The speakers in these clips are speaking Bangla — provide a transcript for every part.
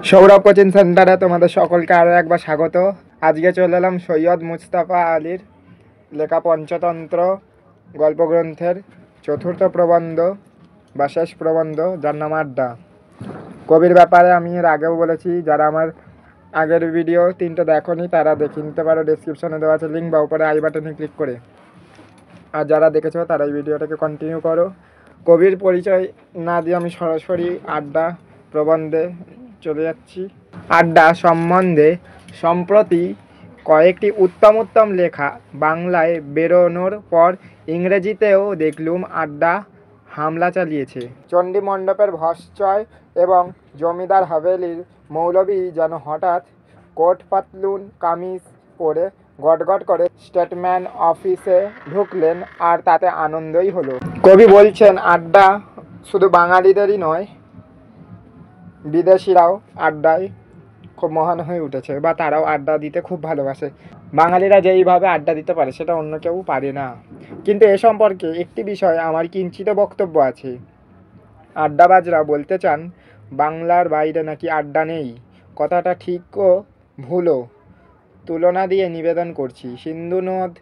সৌরভ কোচিং সেন্টারে তোমাদের সকলকে আরও একবার স্বাগত। আজকে চলে এলাম সৈয়দ মুস্তাফা আলীর লেখা পঞ্চতন্ত্র গল্পগ্রন্থের চতুর্থ প্রবন্ধ বা শেষ প্রবন্ধ, যার নাম আড্ডা। কবির ব্যাপারে আমি এর আগেও বলেছি, যারা আমার আগের ভিডিও 3টে দেখোনি তারা দেখে নিতে পারো, ডিসক্রিপশনে দেওয়া আছে লিঙ্ক বা উপরে আই বাটনে ক্লিক করে। আর যারা দেখেছো তারা এই ভিডিওটাকে কন্টিনিউ করো। কবির পরিচয় না দিয়ে আমি সরাসরি আড্ডা প্রবন্ধে চলে যাচ্ছি। আড্ডা সম্বন্ধে সম্প্রতি কয়েকটি উত্তম লেখা বাংলায় বেরোনোর পর ইংরেজিতেও দেখলুম আড্ডা হামলা চালিয়েছে। চণ্ডী মণ্ডপের ভস্চয় এবং জমিদার হাভেলির মৌলভী যেন হঠাৎ কোট পাতলুন কামিজ পরে গটগট করে স্টেটম্যান অফিসে ঢুকলেন, আর তাতে আনন্দই হলো। কবি বলছেন, আড্ডা শুধু বাঙালিদেরই নয়, বিদেশিরাও আড্ডায় খুব মহান হয়ে উঠেছে, বা তারাও আড্ডা দিতে খুব ভালোবাসে। বাঙালিরা যেইভাবে আড্ডা দিতে পারে সেটা অন্য কেউ পারে না। কিন্তু এ সম্পর্কে একটি বিষয়ে আমার কিঞ্চিত বক্তব্য আছে। আড্ডাবাজরা বলতে চান বাংলার বাইরে নাকি আড্ডা নেই। কথাটা ঠিক ও ভুলও তুলনা দিয়ে নিবেদন করছি। সিন্ধু নদ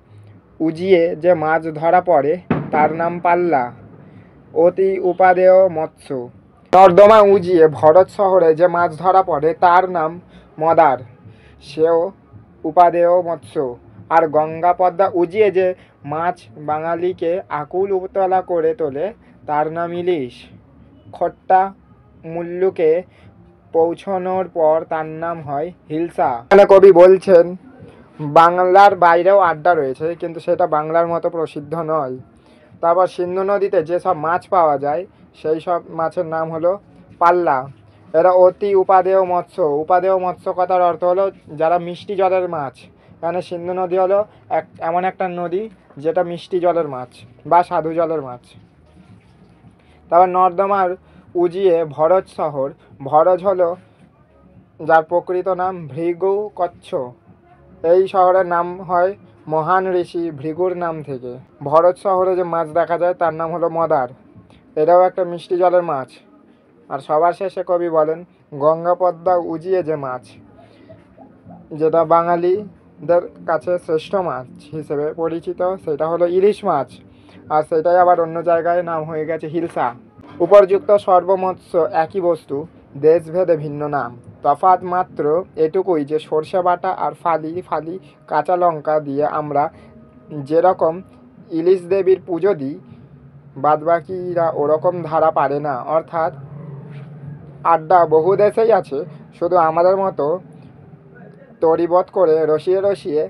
উজিয়ে যে মাছ ধরা পড়ে তার নাম পাল্লা, অতি উপাদেয় মৎস্য। নর্দমা উজিয়ে ভরত শহরে যে মাছ ধরা পড়ে তার নাম মদার, সেও উপাদেয় মৎস্য। আর গঙ্গা পদ্মা উজিয়ে যে মাছ বাঙালিকে আকুল উতলা করে তোলে তার নাম ইলিশ। খট্টা মুল্লুকে পৌঁছানোর পর তার নাম হয় হিলসা। এখানে কবি বলছেন বাংলার বাইরেও আড্ডা রয়েছে, কিন্তু সেটা বাংলার মতো প্রসিদ্ধ নয়। তারপর সিন্ধু নদীতে যেসব মাছ পাওয়া যায় সেই সব মাছের নাম হলো পাল্লা। এরা অতি উপাদেয় মৎস্য। উপাদেয় মৎস্য কথার অর্থ হলো যারা মিষ্টি জলের মাছ। এখানে সিন্ধু নদী হলো এমন একটা নদী যেটা মিষ্টি জলের মাছ বা সাধু জলের মাছ। তারপর নর্দমার উজিয়ে ভরজ শহর। ভরজ হলো যার প্রকৃত নাম ভৃগু কচ্ছ। এই শহরের নাম হয় মহান ঋষি ভৃগুর নাম থেকে। ভরত শহরে যে মাছ দেখা যায় তার নাম হলো মদার, এটাও একটা মিষ্টি জলের মাছ। আর সবার শেষে কবি বলেন গঙ্গা পদ্মা উজিয়ে যে মাছ, যেটা বাঙালিদের কাছে শ্রেষ্ঠ মাছ হিসেবে পরিচিত, সেটা হলো ইলিশ মাছ। আর সেটাই আবার অন্য জায়গায় নাম হয়ে গেছে হিলসা। উপর্যুক্ত সর্বমৎস্য একই বস্তু, দেশভেদে ভিন্ন নাম। তফাৎ মাত্র এটুকুই যে সর্ষে বাটা আর ফালি কাঁচা লঙ্কা দিয়ে আমরা যেরকম ইলিশ দেবীর পুজো দিই, বাদবাকিরা ওরকম ধারা পারে না। অর্থাৎ আড্ডা বহু দেশেই আছে, শুধু আমাদের মতো তরিবত করে রসিয়ে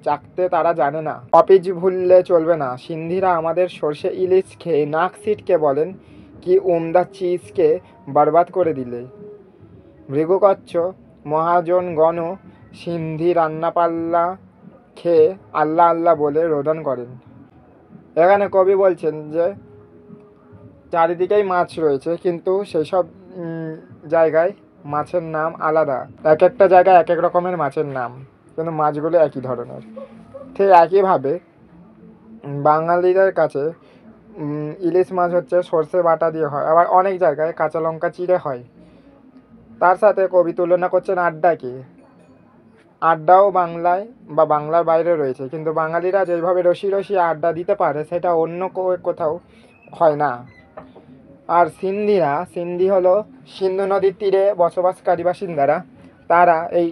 চাকতে তারা জানে না। অপিচ ভুললে চলবে না। সিন্ধিরা আমাদের সর্ষে ইলিশ খেয়ে নাক সিটকে বলেন, কি উমদা চিজকে বরবাদ করে দিলে। ভৃগুকচ্ছ মহাজন গণ সিন্ধি রান্নাপাল্লা খেয়ে আল্লাহ আল্লাহ বলে রোদন করেন। এখানে কবি বলছেন যে চারিদিকেই মাছ রয়েছে, কিন্তু সেই সব জায়গায় মাছের নাম আলাদা। এক একটা জায়গায় এক এক রকমের মাছের নাম, কিন্তু মাছগুলো একই ধরনের। ঠিক একইভাবে বাঙালিদের কাছে ইলিশ মাছ হচ্ছে সর্ষে বাটা দিয়ে হয়, আবার অনেক জায়গায় কাঁচা লঙ্কা চিড়ে হয়। তার সাথে কবি তুলনা করছেন আড্ডাকে। আড্ডাও বাংলায় বা বাংলার বাইরে রয়েছে, কিন্তু বাঙালিরা যেভাবে রসি আড্ডা দিতে পারে সেটা অন্য কোথাও হয় না। আর সিন্ধি হলো সিন্ধু নদীর তীরে বসবাসকারী বাসিন্দারা। তারা এই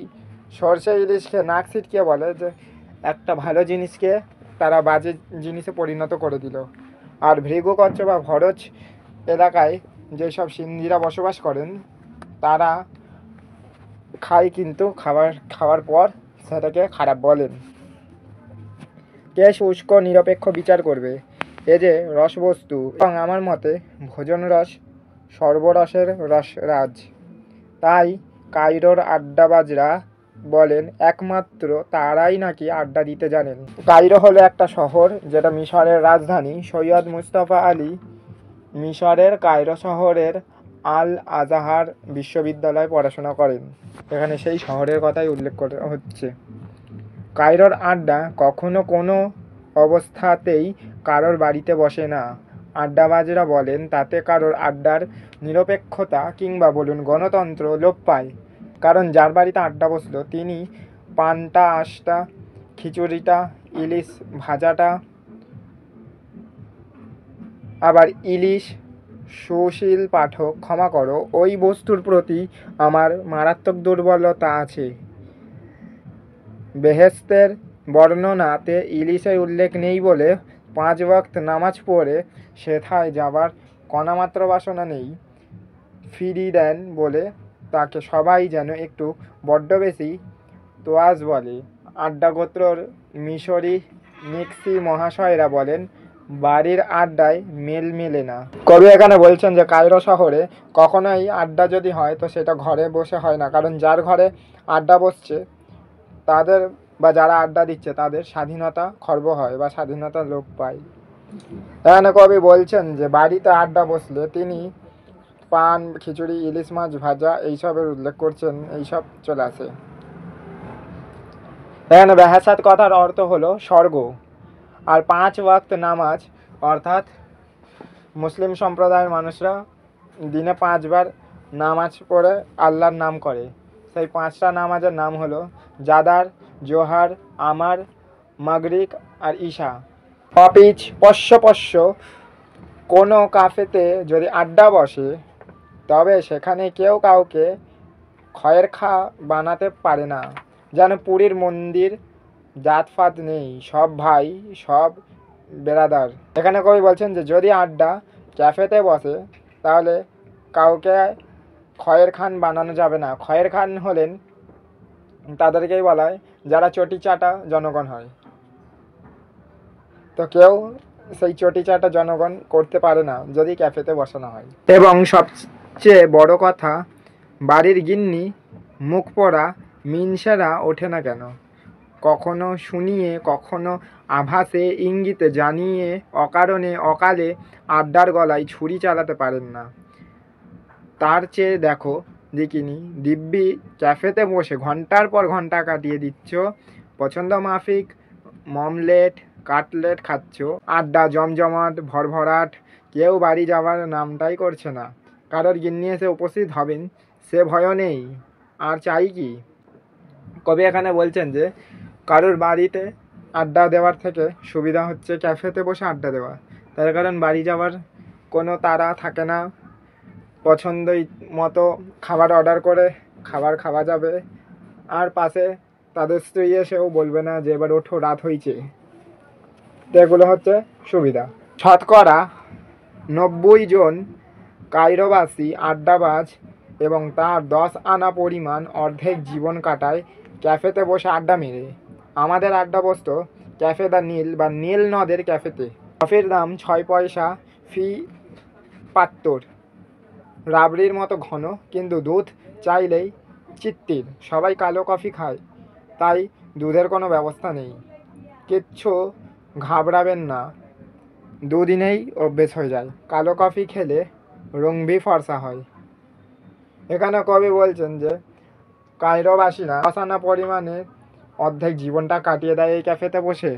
সর্ষে ইলিশকে নাক ছিটকে বলে যে একটা ভালো জিনিসকে তারা বাজে জিনিসে পরিণত করে দিল। আর ভৃগুকচ্ছ বা ভরজ এলাকায় যেসব সিন্ধিরা বসবাস করেন তারা খায়, কিন্তু খাওয়ার পর সেটাকে খারাপ বলেন। কে শুষ্ক নিরপেক্ষ বিচার করবে এ যে রসবস্তু, এবং আমার মতে ভোজন রস সর্বরসের রসরাজ। তাই কায়রোর আড্ডাবাজরা বলেন একমাত্র তারাই নাকি আড্ডা দিতে জানেন। কায়রো হলো একটা শহর যেটা মিশরের রাজধানী। সৈয়দ মুস্তাফা আলী মিশরের কায়রো শহরের আল আজাহার বিশ্ববিদ্যালয়ে পড়াশোনা করেন। এখানে সেই শহরের কথাই উল্লেখ করা হচ্ছে। কায়রোর আড্ডা কখনো কোনো অবস্থাতেই কারোর বাড়িতে বসে না। আড্ডাবাজরা বলেন তাতে কারোর আড্ডার নিরপেক্ষতা কিংবা বলুন গণতন্ত্র লোপ পায়। কারণ যার বাড়িতে আড্ডা বসলো তিনি পানটা, আঁশটা, খিচুড়িটা, ইলিশ ভাজাটা, আবার ইলিশ, সুশীল পাঠক ক্ষমা করো, ওই বস্তুর প্রতি আমার মারাত্মক দুর্বলতা আছে। বেহেশতের বর্ণনাতে ইলিশের উল্লেখ নেই বলে 5 ওয়াক্ত নামাজ পড়ে সেথায় যাবার কণামাত্র বাসনা নেই। ফিরি দেন বলে তাকে সবাই যেন একটু বড্ড বেশি তোয়াজ বলে। আড্ডা গোত্রর মিশরি মিক্সি মহাশয়রা বলেন, বাড়ির আড্ডায় মেল মেলে না। কবি এখানে বলছেন যে কায়রো শহরে কখনোই আড্ডা যদি হয় তো সেটা ঘরে বসে হয় না, কারণ যার ঘরে আড্ডা বসছে তাদের বা যারা আড্ডা দিচ্ছে তাদের স্বাধীনতা খর্ব হয় বা স্বাধীনতা লোপ পায়। এখানে কবি বলছেন যে বাড়িতে আড্ডা বসলে তিনি পান, খিচুড়ি, ইলিশ মাছ ভাজা এইসবের উল্লেখ করছেন, এইসব চলে আসে। এখানে বেহেশত কথার অর্থ হলো স্বর্গ। আর 5 ওয়াক্ত নামাজ অর্থাৎ মুসলিম সম্প্রদায়ের মানুষরা দিনে 5 বার নামাজ পড়ে আল্লাহর নাম করে। সেই 5টা নামাজের নাম হলো জাদার, জোহার, আমার, মাগরিব আর ঈশা। অপিচ পশ্য কোনো কাফেতে যদি আড্ডা বসে তবে সেখানে কেউ কাউকে খয়ের খা বানাতে পারে না। যেন পুরীর মন্দির জাতফাত নেই, সব ভাই, সব বেরাদার। এখানে কবি বলছেন যে যদি আড্ডা ক্যাফেতে বসে তাহলে কাউকে খয়ের খান বানানো যাবে না। খয়ের খান হলেন তাদেরকেই বলা হয় যারা চটি চাটা জনগণ হয়। তো কেউ সেই চটি চাটা জনগণ করতে পারে না যদি ক্যাফেতে বসানো হয়। এবং সবচেয়ে বড় কথা, বাড়ির গিন্নি মুখ পড়া মিনসেরা ওঠে না কেন? কখনো শুনিয়ে, কখনো আভাসে, ইঙ্গিতে জানিয়ে অকারণে অকালে আড্ডার গলায় ছুরি চালাতে পারেন না। তার চেয়ে দেখো দেখিনি দিব্যি ক্যাফেতে বসে ঘন্টার পর ঘন্টা কাটিয়ে দিচ্ছ, পছন্দ মাফিক মমলেট কাটলেট খাচ্ছ, আড্ডা জমজমাট ভরভরাট, কেউ বাড়ি যাওয়ার নামটাই করছে না। কারোর গিন্নি এসে উপস্থিত হবেন সে ভয় নেই, আর চাই কি? কবি এখানে বলছেন যে কারোর বাড়িতে আড্ডা দেওয়ার থেকে সুবিধা হচ্ছে ক্যাফেতে বসে আড্ডা দেওয়া। তার কারণ বাড়ি যাওয়ার কোনো তাড়া থাকে না, পছন্দ মতো খাবার অর্ডার করে খাবার খাওয়া যাবে, আর পাশে তাদের স্ত্রী এসেও বলবে না যে এবার ওঠো রাত হয়েছে। তো এগুলো হচ্ছে সুবিধা। শতকরা 90 জন কায়রোবাসী আড্ডাবাজ এবং তার 10 আনা পরিমাণ অর্ধেক জীবন কাটায় ক্যাফেতে বসে আড্ডা মেরে। আমাদের আড্ডা বসতো ক্যাফে দ্য নীল বা নীল নদের ক্যাফেতে। কফির দাম 6 পয়সা ফি পাত্তর, রাবড়ির মতো ঘন, কিন্তু দুধ চাইলেই চিত্তির। সবাই কালো কফি খায়, তাই দুধের কোনো ব্যবস্থা নেই। কিচ্ছু ঘাবড়াবেন না, দুদিনেই অভ্যেস হয়ে যায়। কালো কফি খেলে রং ফর্সা হয়। এখানে কবি বলছেন যে কায়রোবাসীরা অসানা পরিমাণে অর্ধেক জীবনটা কাটিয়ে দেয় এই ক্যাফেতে বসে।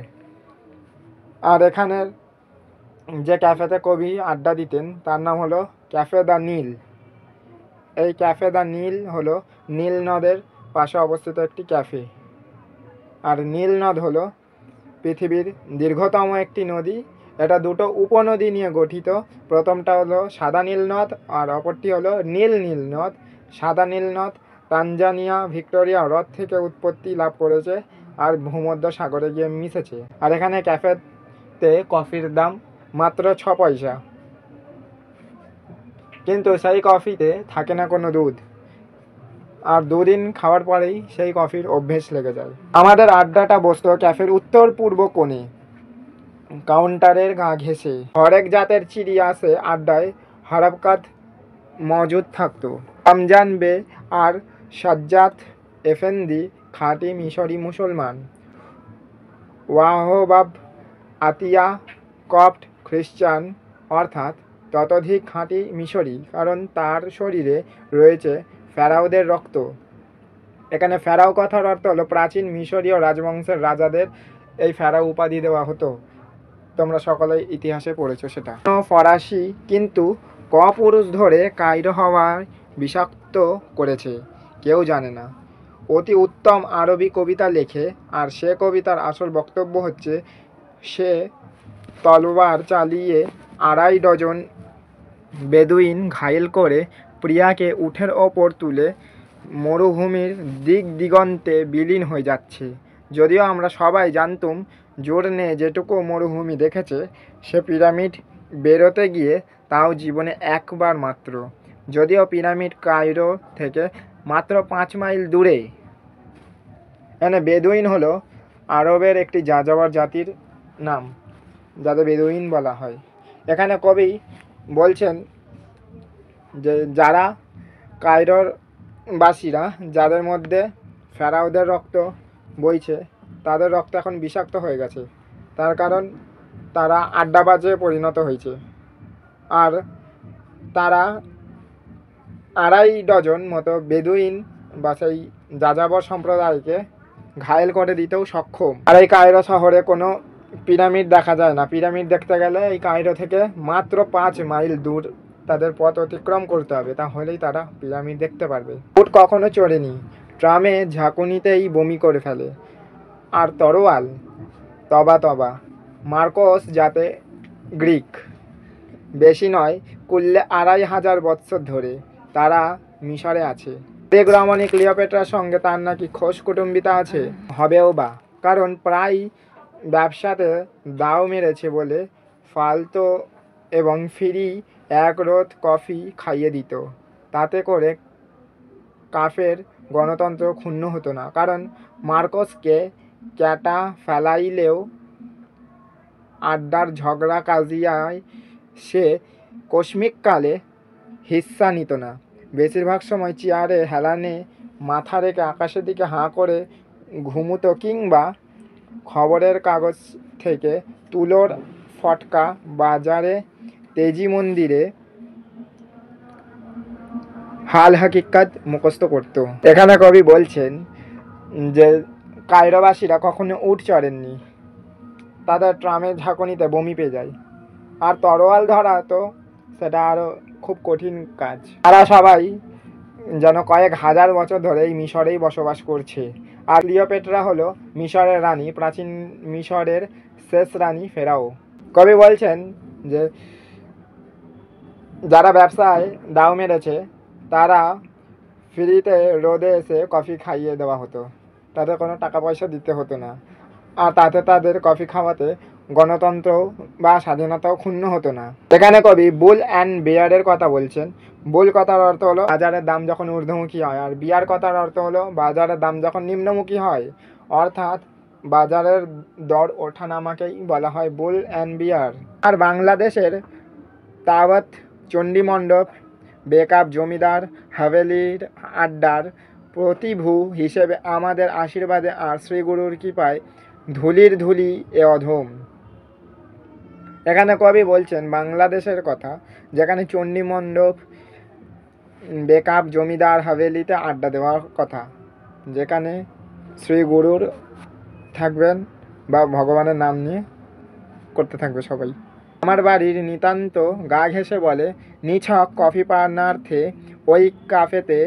আর এখানের যে ক্যাফেতে কবি আড্ডা দিতেন তার নাম হলো ক্যাফে দ্য নীল। এই ক্যাফে দ্য নীল হলো নীল নদের পাশে অবস্থিত একটি ক্যাফে। আর নীল নদ হলো পৃথিবীর দীর্ঘতম একটি নদী। এটা দুটো উপনদী নিয়ে গঠিত। প্রথমটা হলো সাদা নীল নদ আর অপরটি হলো নীল নীল নদ। সাদা নীল নদ তানজানিয়া ভিক্টোরিয়া হ্রদ থেকে উৎপত্তি লাভ করেছে আর ভূমধ্য সাগরে গিয়ে মিশেছে। আর এখানে ক্যাফেতে কফির দাম মাত্র 6 পয়সা, কিন্তু সেই কফিতে থাকে না কোনো দুধ, আর 2 দিন খাওয়ার পরেই সেই কফির অভ্যেস লেগে যায়। আমাদের আড্ডাটা বসতো ক্যাফের উত্তর পূর্ব কোণে, কাউন্টারের গা ঘেঁষে। হরেক জাতের চিড়ি আসে আড্ডায়, হারাবকাত মজুদ থাকতো। রমজান বে আর সাজ্জাদ এফেন্দি খাঁটি মিশরি মুসলমান, ওয়াহবাব আতিয়া কপ্ট খ্রিস্টান, অর্থাৎ ততোধিক খাঁটি মিশরি, কারণ তার শরীরে রয়েছে ফেরাওদের রক্ত। এখানে ফেরাও কথার অর্থ হলো প্রাচীন মিশরীয় রাজবংশের রাজাদের এই ফেরাও উপাধি দেওয়া হতো। তোমরা সকলেই ইতিহাসে পড়েছো সেটা। ফরাসি কিন্তু কপুরুষ ধরে কায়রো হওয়ায় বিষাক্ত করেছে। কেউ জানে না। অতি উত্তম আরবি কবিতা লেখে, আর সে কবিতার আসল বক্তব্য হচ্ছে সে তলোয়ার চালিয়ে 2.5 ডজন বেদুইন ঘায়েল করে প্রিয়াকে উটের ওপর তুলে মরুভূমির দিক দিগন্তে বিলীন হয়ে যাচ্ছে। যদিও আমরা সবাই জানতুম জোরনে যেটুকু মরুভূমি দেখেছে সে পিরামিড বেরোতে গিয়ে তাও জীবনে একবার মাত্র, যদিও পিরামিড কায়রো থেকে মাত্র 5 মাইল দূরে। এখানে বেদুইন হলো আরবের একটি যাযাবর জাতির নাম, যাদের বেদুইন বলা হয়। এখানে কবি বলছেন যে যারা কায়রোর বাসীরা, যাদের মধ্যে ফেরাউদের রক্ত বইছে, তাদের রক্ত এখন বিষাক্ত হয়ে গেছে, তার কারণ তারা আড্ডাবাজে পরিণত হয়েছে। আর তারা 2.5 ডজন মতো বেদুইন বা সেই যাযাবর সম্প্রদায়কে ঘায়েল করে দিতেও সক্ষম। আর এই কায়রো শহরে কোনো পিরামিড দেখা যায় না। পিরামিড দেখতে গেলে এই কায়রো থেকে মাত্র 5 মাইল দূর তাদের পথ অতিক্রম করতে হবে, তাহলেই তারা পিরামিড দেখতে পারবে। উট কখনো চড়েনি, ট্রামে ঝাঁকুনিতেই বমি করে ফেলে। আর তরোয়াল, তবা তবা। মার্কোস যাতে গ্রিক, বেশি নয় করলে 2,500 বৎসর ধরে তারা মিশরে আছে। গ্রেগ রমণী ক্লিওপেট্রার সঙ্গে তার নাকি খোশ কুটুম্বিতা আছে, হবেও বা, কারণ প্রায় ব্যবসাতে দাও মেরেছে বলে ফালতো এবং ফ্রি 1 রোদ কফি খাইয়ে দিত। তাতে করে কাফের গণতন্ত্র ক্ষুণ্ণ হতো না, কারণ মার্কসকে ক্যাটা ফেলাইলেও আড্ডার ঝগড়া কাজিয়ায় সে কস্মিককালে হিস্সা নিত না। বেশিরভাগ সময় চেয়ারে হেলানে মাথা রেখে আকাশের দিকে হাঁ করে ঘুমুতো, কিংবা খবরের কাগজ থেকে তুলোর ফটকা বাজারে তেজি মন্দিরে হাল হাকিকাত মুখস্থ করত। এখানে কবি বলছেন যে কায়রোবাসীরা কখনো উট চড়েননি, তাদের ট্রামের ঝাঁকুনিতে বমি পেয়ে যায়। আর তরোয়াল ধরা তো সেটা আরও খুব কঠিন কাজ। তারা সবাই যেন কয়েক হাজার বছর ধরে এই মিশরেই বসবাস করছে। আর ক্লিওপেট্রা হলো মিশরের রানী, প্রাচীন মিশরের শেষ রানী ফেরাও। কবি বলছেন যে যারা ব্যবসায় দাও মেরেছে তারা ফ্রিতে রোদে এসে কফি খাইয়ে দেওয়া হতো, তাদের কোনো টাকা পয়সা দিতে হতো না। আর তাতে তাদের কফি খাওয়াতে গণতন্ত্র বা স্বাধীনতাও ক্ষুণ্ণ হতো না। এখানে কবি বুল অ্যান্ড বিয়ারের কথা বলছেন। বুল কথার অর্থ হলো বাজারের দাম যখন ঊর্ধ্বমুখী হয়, আর বিয়ার কথার অর্থ হলো বাজারের দাম যখন নিম্নমুখী হয়, অর্থাৎ বাজারের দর ওঠানামাকেই বলা হয় বুল অ্যান্ড বিয়ার। আর বাংলাদেশের তাওয়াত চণ্ডী মণ্ডপ, বেকআপ জমিদার হাভেলির আড্ডার প্রতিভূ হিসেবে আমাদের আশীর্বাদে আর শ্রীগুরুর কৃপায় ধুলির ধুলি এ অধম। এখানে কবি বলছেন বাংলাদেশের কথা, যেখানে চণ্ডী মণ্ডপ, বেকআপ জমিদার হাভেলিতে আড্ডা দেওয়ার কথা, যেখানে শ্রীগুরুর থাকবেন বা ভগবানের নাম নিয়ে করতে থাকবে সবাই। আমার বাড়ির নিতান্ত গা ঘেঁষে বলে, নিছক কফি পানার্থে ওই কাফেতে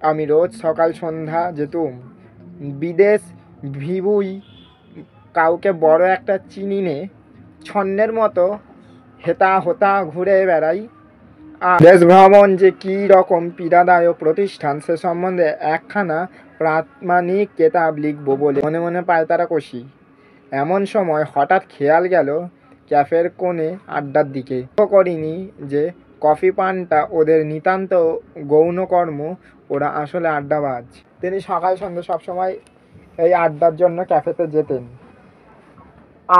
আমি রোজ সকাল সন্ধ্যা যেতুম। বিদেশ ভিবুই কাউকে বড় একটা চিনি নে, ছন্নের মতো হেতা হোতা ঘুরে বেড়াই। আর দেশ ভ্রমণ যে কী রকম পীড়াদায়ক প্রতিষ্ঠান সে সম্বন্ধে একখানা প্রামাণিক কেতাব লিখব বলে মনে মনে পায়তারা কষি। এমন সময় হঠাৎ খেয়াল গেল ক্যাফের কোণে আড্ডার দিকে। করিনি যে কফি পানটা ওদের নিতান্ত গৌণকর্ম, ওরা আসলে আড্ডাবাজ। তিনি সকাল সন্ধ্যে সবসময় এই আড্ডার জন্য ক্যাফেতে যেতেন।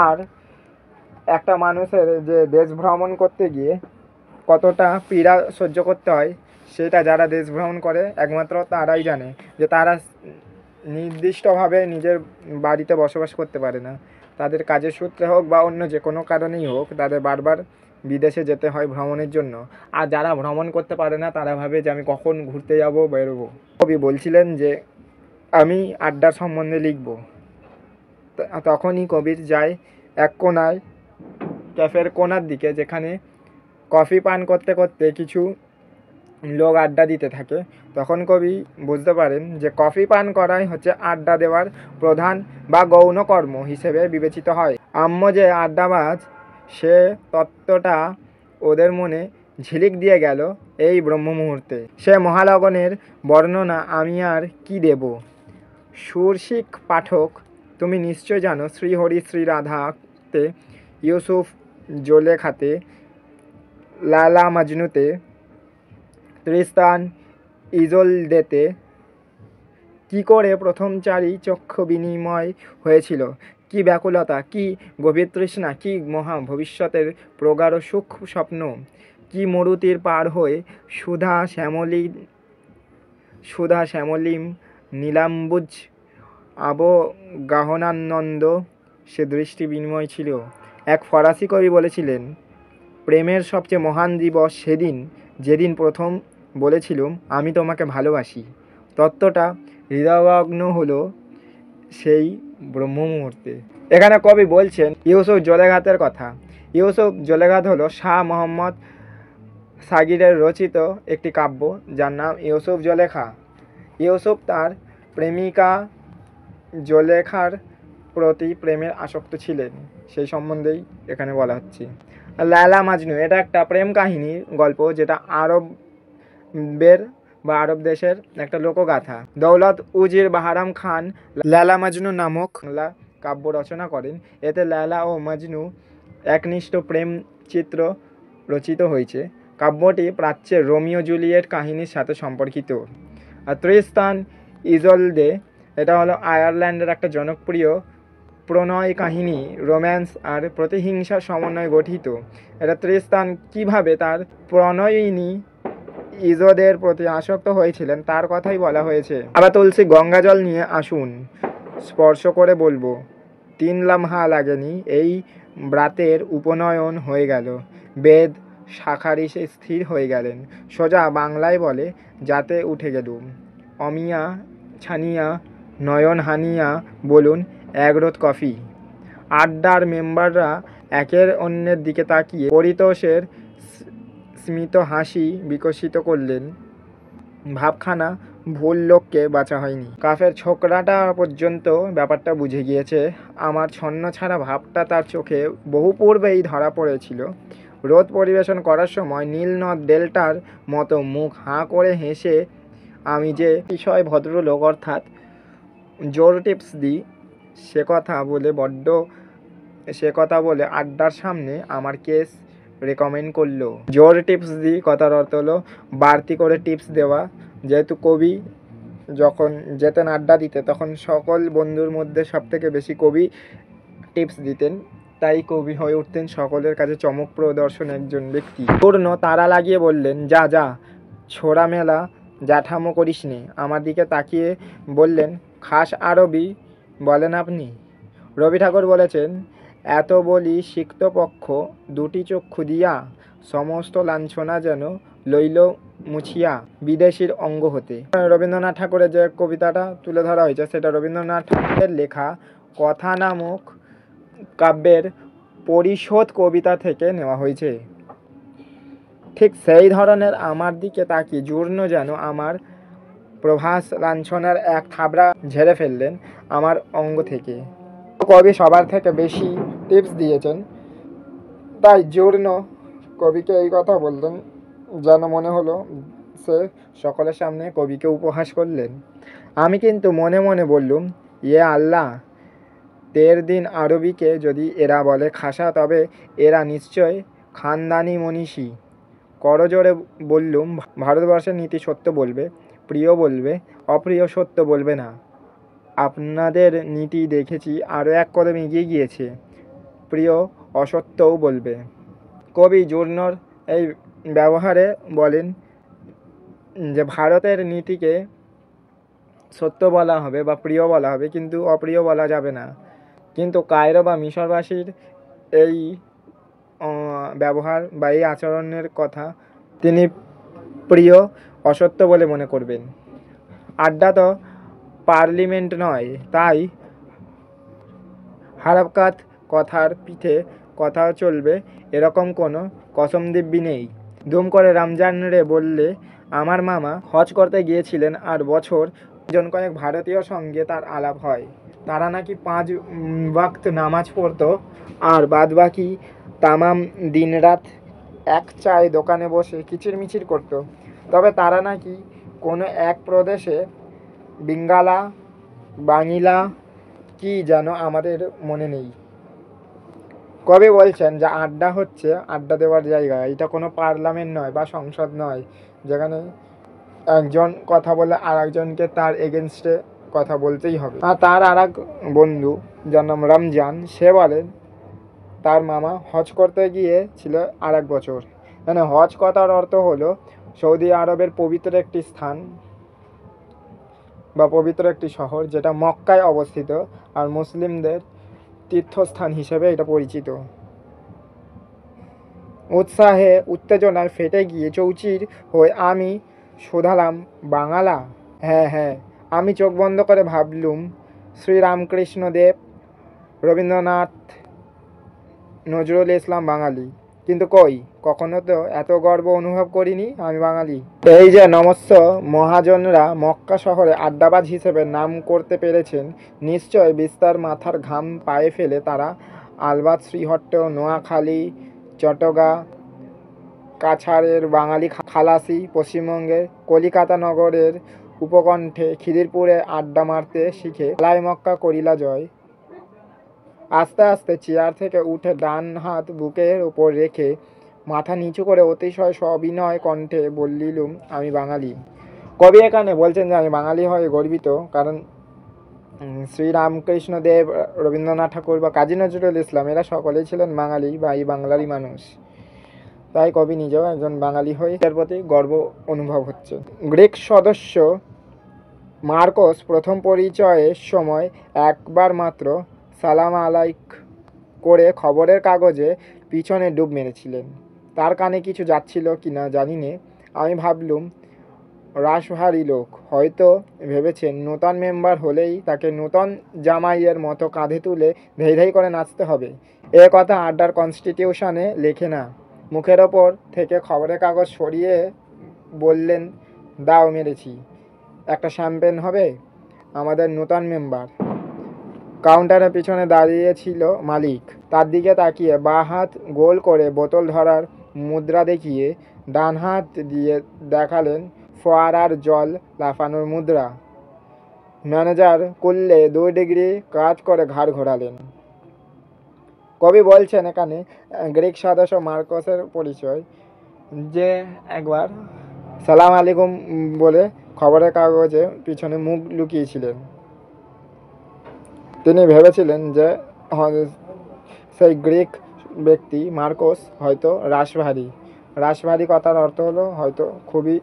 আর একটা মানুষের যে দেশ ভ্রমণ করতে গিয়ে কতটা পীড়া সহ্য করতে হয়, সেটা যারা দেশ ভ্রমণ করে একমাত্র তারাই জানে। যে তারা নির্দিষ্টভাবে নিজের বাড়িতে বসবাস করতে পারে না, তাদের কাজের সূত্রে হোক বা অন্য যে কোনো কারণেই হোক, তাদের বারবার বিদেশে যেতে হয় ভ্রমণের জন্য। আর যারা ভ্রমণ করতে পারে না তারা ভাবে যে আমি কখন ঘুরতে যাব, বেরোবো। কবি বলছিলেন যে আমি আড্ডার সম্বন্ধে লিখব। তখনই কবির যায় এক কোনায়, ক্যাফের কোনার দিকে, যেখানে কফি পান করতে করতে কিছু লোক আড্ডা দিতে থাকে, তখন কবি বুঝতে পারেন যে কফি পান করাই হচ্ছে আড্ডা দেওয়ার প্রধান বা গৌণ কর্ম হিসেবে বিবেচিত হয়। আম্ম যে আড্ডাবাজ সে তত্ত্বটা ওদের মনে ঝিলিক দিয়ে গেল এই ব্রহ্ম মুহূর্তে। সে মহালগনের বর্ণনা আমি আর কি দেব। সুরসিক পাঠক, তুমি নিশ্চয় জানো শ্রীহরি শ্রীরাধাতে, ইউসুফ জোলেখাতে, লালা মাজনুতে, তৃস্তান ইজোলদেতে কি করে প্রথম চারি চক্ষু বিনিময় হয়েছিল, কি ব্যাকুলতা, কি গভীর তৃষ্ণা, কি মহা ভবিষ্যতের প্রগাঢ় সুখ স্বপ্ন, কি মরুতির পার হয়ে সুধা শ্যামলিম নীলাম্বুজ আবগাহনানন্দ সে দৃষ্টি বিনিময় ছিল। এক ফরাসি কবি বলেছিলেন, প্রেমের সবচেয়ে মহান দিবস সেদিন যেদিন প্রথম বলেছিলুম আমি তোমাকে ভালোবাসি। তত্ত্বটা হৃদয়গ্ন হলো সেই ব্রহ্ম মুহূর্তে। এখানে কবি বলছেন ইউসুফ জোলেখাতের কথা। ইউসুফ জোলেখাত হলো শাহ মোহাম্মদ সাগিরের রচিত একটি কাব্য যার নাম ইউসুফ জোলেখা। ইউসুফ তার প্রেমিকা জোলেখার প্রতি প্রেমের আসক্ত ছিলেন, সেই সম্বন্ধেই এখানে বলা হচ্ছে। লায়লা মাজনু এটা একটা প্রেম কাহিনীর গল্প, যেটা আরব দেশের একটা লোকগাথা। দৌলত উজির বাহারাম খান লায়লা মাজনু নামক কাব্য রচনা করেন। এতে লায়লা ও মাজনু একনিষ্ঠ প্রেম চিত্র রচিত হয়েছে। কাব্যটি প্রাচ্যের রোমিও জুলিয়েট কাহিনীর সাথে সম্পর্কিত। আর তৃস্তান ইজোলদে এটা হলো আয়ারল্যান্ডের একটা জনপ্রিয় প্রণয় কাহিনী, রোম্যান্স আর প্রতিহিংসার সমন্বয়ে গঠিত। এটা তৃস্তান কিভাবে তার প্রণয়িনী ইজোদের প্রতি আসক্ত হয়েছিলেন তার কথাই বলা হয়েছে। আবার তুলসী গঙ্গাজল নিয়ে আসুন, স্পর্শ করে বলবো 3 লামহা লাগেনি, এই ব্রাতের উপনয়ন হয়ে গেল। বেদ শাখারি সে স্থির হয়ে গেলেন, সোজা বাংলায় বলে যাতে উঠে গেলুম। অমিয়া ছানিয়া নয়ন হানিয়া বলুন 1 রোদ কফি। আড্ডার মেম্বাররা একের অন্যের দিকে তাকিয়ে পরিতোষের স্মিত হাসি বিকশিত করলেন। ভাবখানা ভুল লোককে বাঁচা হয়নি। কাফের ছোকরাটা পর্যন্ত ব্যাপারটা বুঝে গিয়েছে। আমার ছন্ন ছাড়া ভাবটা তার চোখে বহু পূর্বেই ধরা পড়েছিল। রোদ পরিবেশন করার সময় নীল নদ ডেল্টার মতো মুখ হাঁ করে হেসে আমি যে বিষয় ভদ্রলোক অর্থাৎ জোর টিপস দিই সে কথা বলে আড্ডার সামনে আমার কেস রেকমেন্ড করলো। জোর টিপস দিই কথার অর্থ হলো বাড়তি করে টিপস দেওয়া। যেহেতু কবি যখন যেতেন আড্ডা দিতে তখন সকল বন্ধুর মধ্যে সবথেকে বেশি কবি টিপস দিতেন, তাই কবি হয়ে উঠতেন সকলের কাছে চমক প্রদর্শন একজন ব্যক্তি। পূর্ণ তারা লাগিয়ে বললেন, যা যা ছোড়া মেলা জ্যাঠামো করিস নে। আমার দিকে তাকিয়ে বললেন, খাস আরবি বলেন আপনি? রবি ঠাকুর বলেছেন, এত বলি সিক্ত পক্ষ দুটি চক্ষু দিয়া, সমস্ত লাঞ্ছনা যেন লইল মুছিয়া বিদেশির অঙ্গ হতে। রবীন্দ্রনাথ ঠাকুরের যে কবিতাটা তুলে ধরা হয়েছে সেটা রবীন্দ্রনাথ ঠাকুরের লেখা কথা নামক কাব্যের পরিশোধ কবিতা থেকে নেওয়া হয়েছে। ঠিক সেই ধরনের আমার দিকে তাকিয়ে জূর্ণ যেন আমার প্রভাস লাঞ্ছনার এক থাবড়া ঝেড়ে ফেললেন আমার অঙ্গ থেকে। কবি সবার থেকে বেশি টিপস দিয়েছেন, তাই জূর্ণ কবিকে এই কথা বললেন যেন মনে হলো সে সকলের সামনে কবিকে উপহাস করলেন। আমি কিন্তু মনে মনে বললুম, ইয়ে আল্লাহ, 13 দিন আরবিকে যদি এরা বলে খাসা তবে এরা নিশ্চয় খানদানি মনীষী। করজোড়ে বললুম, ভারতবর্ষের নীতি সত্য বলবে, প্রিয় বলবে, অপ্রিয় সত্য বলবে না। আপনাদের নীতি দেখেছি আরও এক কদম এগিয়ে গিয়েছে, প্রিয় অসত্যও বলবে। কবি জূর্ণর এই ব্যবহারে বলেন যে ভারতের নীতিকে সত্য বলা হবে বা প্রিয় বলা হবে, কিন্তু অপ্রিয় বলা যাবে না। কিন্তু কায়রো বা মিশরবাসীর এই ব্যবহার বা এই আচরণের কথা তিনি প্রিয় অসত্য বলে মনে করবেন। আড্ডা তো পার্লিমেন্ট নয়, তাই হারাকাত কথার পিঠে কথাও চলবে এরকম কোনো কসম দিব্যি নেই। দুম করে রমজান রে বললে আমার মামা হজ করতে গিয়েছিলেন আর বছর জন কয়েক ভারতীয় সঙ্গে তার আলাপ হয়। তারা নাকি 5 ওয়াক্ত নামাজ পড়তো আর বাদবাকি তামাম দিনরাত এক চায় দোকানে বসে কিচিরমিচির করতো। তবে তারা নাকি কোনো এক প্রদেশে বিঙ্গালা বাঙিলা কি যেন আমাদের মনে নেই। কবি বলছেন যে আড্ডা হচ্ছে আড্ডা দেওয়ার জায়গা, এটা কোনো পার্লামেন্ট নয় বা সংসদ নয় যেখানে একজন কথা বলে আর একজনকে তার এগেনস্টে কথা বলতেই হবে। আর তার আর এক বন্ধু যার নাম রমজান, সে বলেন তার মামা হজ করতে গিয়েছিল আর এক বছর। মানে হজ কথার অর্থ হলো সৌদি আরবের পবিত্র একটি স্থান বা পবিত্র একটি শহর যেটা মক্কায় অবস্থিত আর মুসলিমদের তীর্থস্থান হিসেবে এটা পরিচিত। উৎসাহে উত্তেজনায় ফেটে গিয়ে চৌচির হয়ে আমি শোধালাম, বাঙালা? হ্যাঁ হ্যাঁ। আমি চোখ বন্ধ করে ভাবলুম শ্রীরামকৃষ্ণদেব, রবীন্দ্রনাথ, নজরুল ইসলাম বাঙালি, কিন্তু কই কখনো তো এত গর্ব অনুভব করিনি আমি বাঙালি। এই যে নমস্য মহাজনরা মক্কা শহরে আড্ডাবাজ হিসেবে নাম করতে পেরেছেন, নিশ্চয় বিস্তার মাথার ঘাম পায়ে ফেলে তারা আলবাত শ্রীহট্ট, নোয়াখালী, চট্টগা, কাছাড়ের বাঙালি খালাসি, পশ্চিমবঙ্গের কলিকাতা নগরের উপকণ্ঠে খিদিরপুরে আড্ডা মারতে শিখে লাই মক্কা করিলা জয়। আস্তে আস্তে চেয়ার থেকে উঠে ডান হাত বুকের ওপর রেখে মাথা নিচু করে অতিশয় সবিনয় কণ্ঠে বললিলুম, আমি বাঙালি। কবি এখানে বলছেন যে আমি বাঙালি হয়ে গর্বিত, কারণ শ্রীরামকৃষ্ণদেব, রবীন্দ্রনাথ ঠাকুর বা কাজী নজরুল ইসলাম এরা সকলেই ছিলেন বাঙালি বা এই বাংলারই মানুষ। তাই কবি নিজেও একজন বাঙালি হয়ে এর প্রতি গর্ব অনুভব হচ্ছে। গ্রিক সদস্য মার্কস প্রথম পরিচয়ের সময় একবার মাত্র সালাম আলাইক করে খবরের কাগজে পিছনে ডুব মেরেছিলেন। তার কানে কিছু যাচ্ছিল কি না জানি নে। আমি ভাবলুম রাশভারী লোক, হয়তো ভেবেছেন নূতন মেম্বার হলেই তাকে নূতন জামাইয়ের মতো কাঁধে তুলে ধেই ধেই করে নাচতে হবে। এ কথা আড্ডার কনস্টিটিউশনে লেখে না। মুখের ওপর থেকে খবরের কাগজ সরিয়ে বললেন, দাও মেরেছি, একটা শ্যাম্পেন হবে। আমাদের নূতন মেম্বার। কাউন্টারের পিছনে দাঁড়িয়েছিল মালিক। তার দিকে তাকিয়ে বাঁ হাত গোল করে বোতল ধরার মুদ্রা দেখিয়ে ডান হাত দিয়ে দেখালেন ফোয়ারার জল লাফানোর মুদ্রা। ম্যানেজার কুললে 2 ডিগ্রি কাজ করে ঘাড় ঘোরালেন। কবি বলছেন এখানে গ্রিক সদস্য মার্কসের পরিচয়, যে একবার সালাম আলাইকুম বলে খবরের কাগজে পিছনে মুখ লুকিয়েছিলেন। তিনি ভেবেছিলেন যে সেই গ্রিক ব্যক্তি মার্কস হয়তো রাশভারী। রাশভারী কথার অর্থ হলো হয়তো খুবই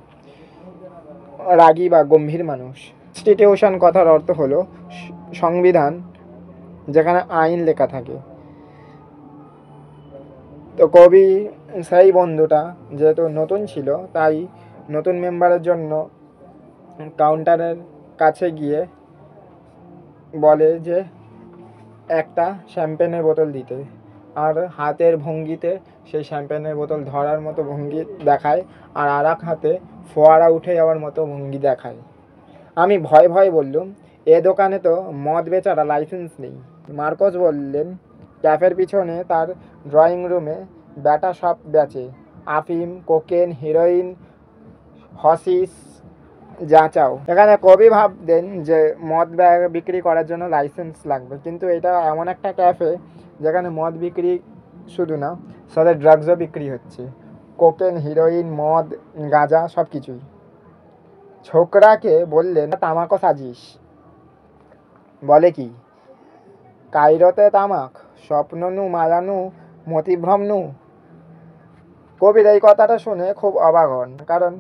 রাগী বা গম্ভীর মানুষ। কনস্টিটিউশন কথার অর্থ হলো সংবিধান, যেখানে আইন লেখা থাকে। তো কবি সেই বন্ধুটা যেহেতু নতুন ছিল, তাই নতুন মেম্বারের জন্য কাউন্টারের কাছে গিয়ে বলে যে একটা শ্যাম্পেনের বোতল দিতে, আর হাতের ভঙ্গিতে সেই শ্যাম্পেনের বোতল ধরার মতো ভঙ্গি দেখায় আর আর এক হাতে ফোয়ারা উঠে যাওয়ার মতো ভঙ্গি দেখায়। আমি ভয়ে ভয়ে বললুম, এ দোকানে তো মদ বেচার লাইসেন্স নেই। মার্কস বললেন, ক্যাফের পিছনে তার ড্রয়িং রুমে ব্যাটা সব বেচে, আফিম, কোকেন, হিরোইন, হসিস, যা চাও। এখানে কবি ভাবতেন যে মদ বিক্রি করার জন্য লাইসেন্স লাগবে, কিন্তু এটা এমন একটা ক্যাফে যেখানে মদ বিক্রি শুধু না, সাথে ড্রাগসও বিক্রি হচ্ছে, কোকেন, হিরোইন, মদ, গাঁজা সব কিছুই। ছোকরাকে বললেন, তামাকও সাজিস? বলে কি, কাইরোতে তামাক, স্বপ্ন নু মায়ানু মতিভ্রম নু। কবির এই কথাটা শুনে খুব অবাক হন, কারণ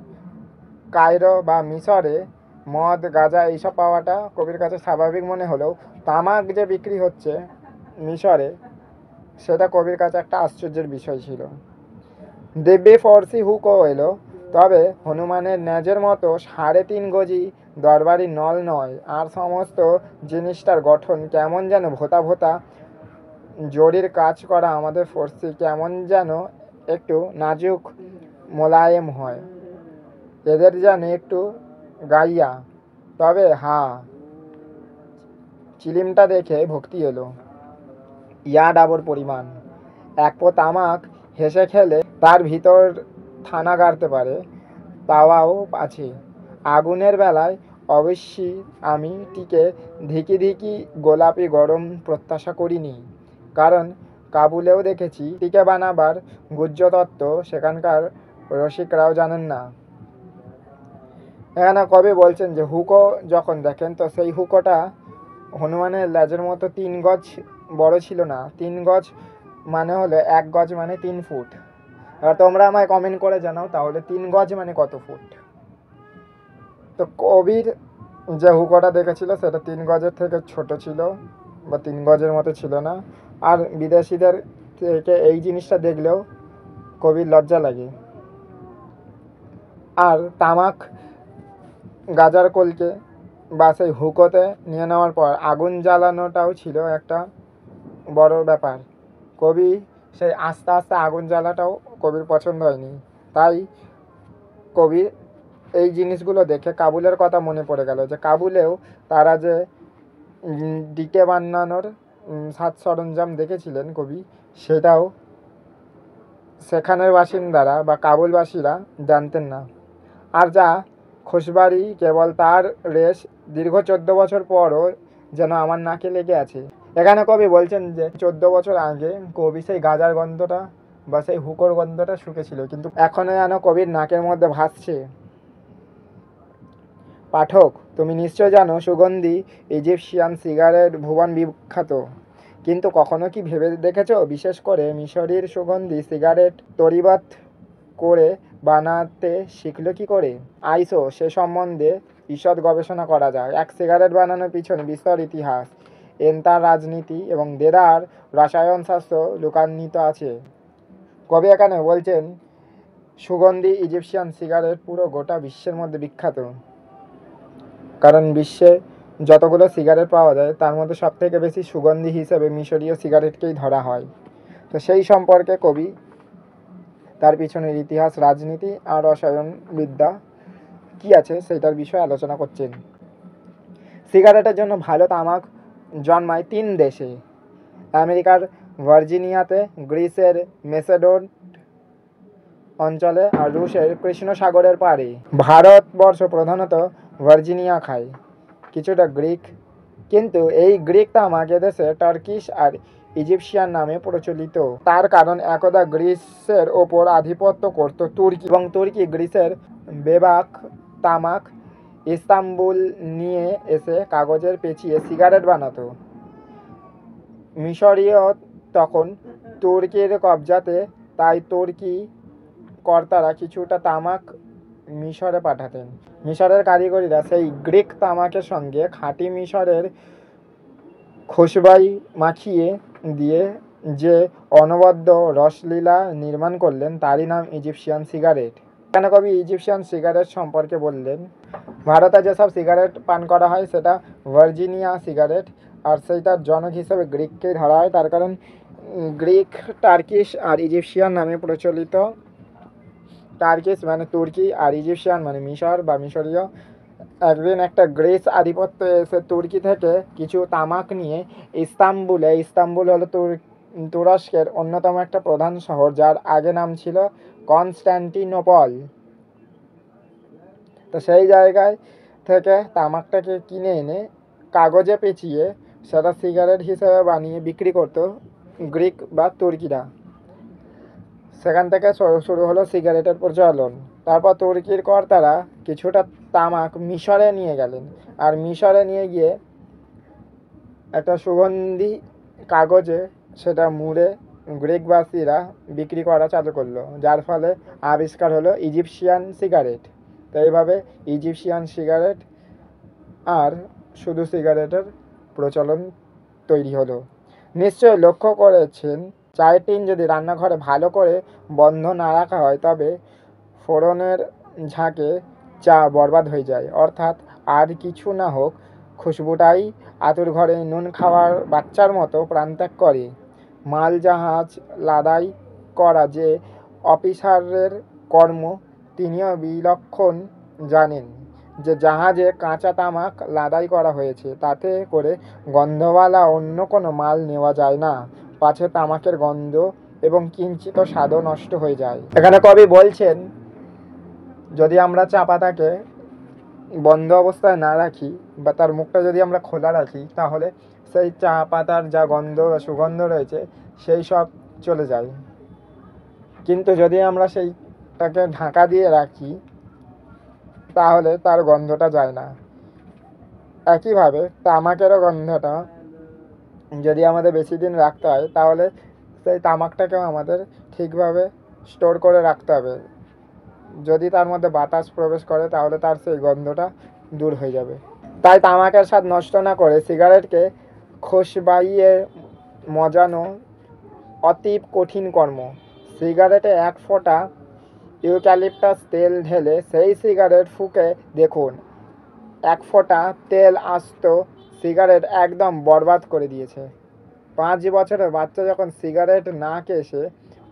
কায়রো বা মিশরে মদ, গাঁজা এইসব পাওয়াটা কবির কাছে স্বাভাবিক মনে হলেও তামাক যে বিক্রি হচ্ছে মিশরে, সেটা কবির কাছে একটা আশ্চর্যের বিষয় ছিল। দিব্যি ফরসি হুকো এলো, তবে হনুমানের ন্যাজের মতো 3.5 গজি দরবারি নল নয়, আর সমস্ত জিনিসটার গঠন কেমন যেন ভোতা ভোতা, জরির কাজ করা। আমাদের ফরসি কেমন যেন একটু নাজুক মোলায়েম হয়। এদের যেন একটু গাইয়া, তবে হ্যাঁ, চিলিমটা দেখে ভক্তি এলো। ইয়া ডাবর পরিমাণ। এক পো তামাক হেসে খেলে তার ভিতর থানা গাড়তে পারে, তাওয়াও আছে। আগুনের বেলায় অবশ্যই আমি টিকে ধিকি ধিকি গোলাপি গরম প্রত্যাশা করিনি, কারণ কাবুলেও দেখেছি টিকে বানাবার গুহ্যতত্ত্ব সেখানকার রসিকরাও জানেন না। এখানে কবি বলছেন যে হুকো যখন দেখেন, তো সেই হুকোটা হনুমানের লেজের মতো 3 গজ বড় ছিল না। 3 গজ মানে হলো 1 গজ মানে 3 ফুট। এবার তোমরা আমায় কমেন্ট করে জানাও তাহলে 3 গজ মানে কত ফুট। তো কবির যে হুকোটা দেখেছিল সেটা 3 গজের থেকে ছোট ছিল বা 3 গজের মতো ছিল না। আর বিদেশিদের থেকে এই জিনিসটা দেখলেও কবির লজ্জা লাগে। আর তামাক গাজার কলকে বা সেই হুকোতে নিয়ে নেওয়ার পর আগুন জ্বালানোটাও ছিল একটা বড় ব্যাপার। কবি সেই আস্তে আস্তে আগুন জ্বালাটাও কবির পছন্দ হয়নি। তাই কবির এই জিনিসগুলো দেখে কাবুলের কথা মনে পড়ে গেল, যে কাবুলেও তারা যে ডিকে বানানোর সাজ সরঞ্জাম দেখেছিলেন কবি, সেটাও সেখানের বাসিন্দারা বা কাবুলবাসীরা জানতেন না। আর যা খুশবাড়ি কেবল তার রেশ দীর্ঘ 14 বছর পরও যেন আমার নাকে লেগে আছে। এখানে কবি বলছেন যে 14 বছর আগে কবি সেই গাজার গন্ধটা বা সেই হুকোর গন্ধটা শুকেছিল, কিন্তু এখনো যেন কবির নাকের মধ্যে ভাসছে। পাঠক, তুমি নিশ্চয় জানো সুগন্ধি ইজিপশিয়ান সিগারেট ভুবন বিখ্যাত, কিন্তু কখনো কি ভেবে দেখেছো বিশেষ করে মিশরীর সুগন্ধি সিগারেট তরিবাত করে বানাতে শিখলো কি করে? আইসো সে সম্বন্ধে ঈষৎ গবেষণা করা যায়। এক সিগারেট বানানোর পিছনে বিস্তর ইতিহাস, তার রাজনীতি এবং দেদার রসায়নশাস্ত্র লুকান্বিত আছে। কবি এখানে বলছেন সুগন্ধি ইজিপশিয়ান সিগারেট পুরো গোটা বিশ্বের মধ্যে বিখ্যাত, কারণ বিশ্বে যতগুলো সিগারেট পাওয়া যায় তার মধ্যে সব থেকে বেশি সুগন্ধি হিসেবে মিশরীয় সিগারেটকেই ধরা হয়। তো সেই সম্পর্কে কবি তার পিছনের ইতিহাস, রাজনীতি আর রসায়নবিদ্যা কি আছে সেটার বিষয়ে আলোচনা করছেন। সিগারেটের জন্য ভালো তামাক জন্মায় 3 দেশে, আমেরিকার ভার্জিনিয়াতে, গ্রিসের মেসেডোন অঞ্চলে আর রুশের কৃষ্ণ সাগরের পাড়ে। ভারতবর্ষ প্রধানত ভার্জিনিয়া খায়, কিছুটা গ্রিক, কিন্তু এই গ্রিক তামাক এদেশে টার্কিশ আর ইজিপশিয়ান নামে প্রচলিত। তার কারণ একদা গ্রিসের ওপর আধিপত্য করত তুর্কি, এবং তুর্কি গ্রিসের বেবাক তামাক ইস্তাম্বুল নিয়ে এসে কাগজের পেঁচিয়ে সিগারেট বানাতো। মিশরীয় তখন তুর্কির কবজাতে, তাই তুর্কি কর্তারা কিছুটা তামাক মিশরে পাঠাতেন। মিশরের কারিগরিরা সেই গ্রিক তামাকের সঙ্গে খাঁটি মিশরের খুশবাই মাখিয়ে দিয়ে যে অনবদ্য রসলীলা নির্মাণ করলেন তারই নাম ইজিপশিয়ান সিগারেট। এখানে কবি ইজিপশিয়ান সিগারেট সম্পর্কে বললেন, ভারতে যেসব সিগারেট পান করা হয় সেটা ভার্জিনিয়া সিগারেট, আর সেইটার জনক হিসেবে গ্রিককেই ধরা হয়, তার কারণ গ্রিক টার্কিশ আর ইজিপশিয়ান নামে প্রচলিত। টার্কিশ মানে তুর্কি আর ইজিপশিয়ান মানে মিশর বা মিশরীয়। একদিন একটা গ্রিস আধিপত্য এসে তুর্কি থেকে কিছু তামাক নিয়ে ইস্তাম্বুল হলো তুরস্কের অন্যতম একটা প্রধান শহর, যার আগে নাম ছিল কনস্ট্যান্টিনোপল। তো সেই জায়গায় থেকে তামাকটাকে কিনে এনে কাগজে পেঁচিয়ে সেটা সিগারেট হিসেবে বানিয়ে বিক্রি করতো গ্রিক বা তুর্কিরা। সেখান থেকে শুরু হলো সিগারেটের প্রচলন। তারপর তুর্কির কর্তারা কিছুটা তামাক মিশরে নিয়ে গেলেন, আর মিশরে নিয়ে গিয়ে একটা সুগন্ধি কাগজে সেটা মুড়ে গ্রিকবাসীরা বিক্রি করা চালু করলো, যার ফলে আবিষ্কার হলো ইজিপশিয়ান সিগারেট। তো এইভাবে ইজিপশিয়ান সিগারেট আর শুধু সিগারেটের প্রচলন তৈরি হলো। নিশ্চয় লক্ষ্য করেছেন, চায়ের টিন যদি রান্নাঘরে ভালো করে বন্ধ না রাখা হয় তবে ফোড়নের ঝাঁকে চা বরবাদ হয়ে যায়। অর্থাৎ আর কিছু না হোক, খুশবুটাই আতুর ঘরে নুন খাওয়ার বাচ্চার মতো প্রাণত্যাগ করে। মাল জাহাজ লাদাই করা যে অফিসারের কর্ম, তিনিও বিলক্ষণ জানেন যে জাহাজে কাঁচা তামাক লাদাই করা হয়েছে, তাতে করে গন্ধওয়ালা অন্য কোনো মাল নেওয়া যায় না, পাছে তামাকের গন্ধ এবং কিঞ্চিত স্বাদও নষ্ট হয়ে যায়। এখানে কবি বলছেন, যদি আমরা চা পাতাকে বন্ধ অবস্থায় না রাখি বা তার মুখটা যদি আমরা খোলা রাখি, তাহলে সেই চা পাতার যা গন্ধ বা সুগন্ধ রয়েছে সেই সব চলে যায়। কিন্তু যদি আমরা সেইটাকে ঢাকা দিয়ে রাখি, তাহলে তার গন্ধটা যায় না। একইভাবে তামাকেরও গন্ধটা যদি আমাদের বেশি দিন রাখতে হয়, তাহলে সেই তামাকটাকেও আমাদের ঠিকভাবে স্টোর করে রাখতে হবে। যদি তার মধ্যে বাতাস প্রবেশ করে, তাহলে তার সেই গন্ধটা দূর হয়ে যাবে। তাই তামাকের স্বাদ নষ্ট না করে সিগারেটকে খোশবাইয়ে মজানো অতীব কঠিন কর্ম। সিগারেটে 1 ফোঁটা ইউক্যালিপটাস তেল ঢেলে সেই সিগারেট ফুঁকে দেখুন, 1 ফোঁটা তেল আস্ত সিগারেট একদম বরবাদ করে দিয়েছে। 5 বছরের বাচ্চা যখন সিগারেট না কেসে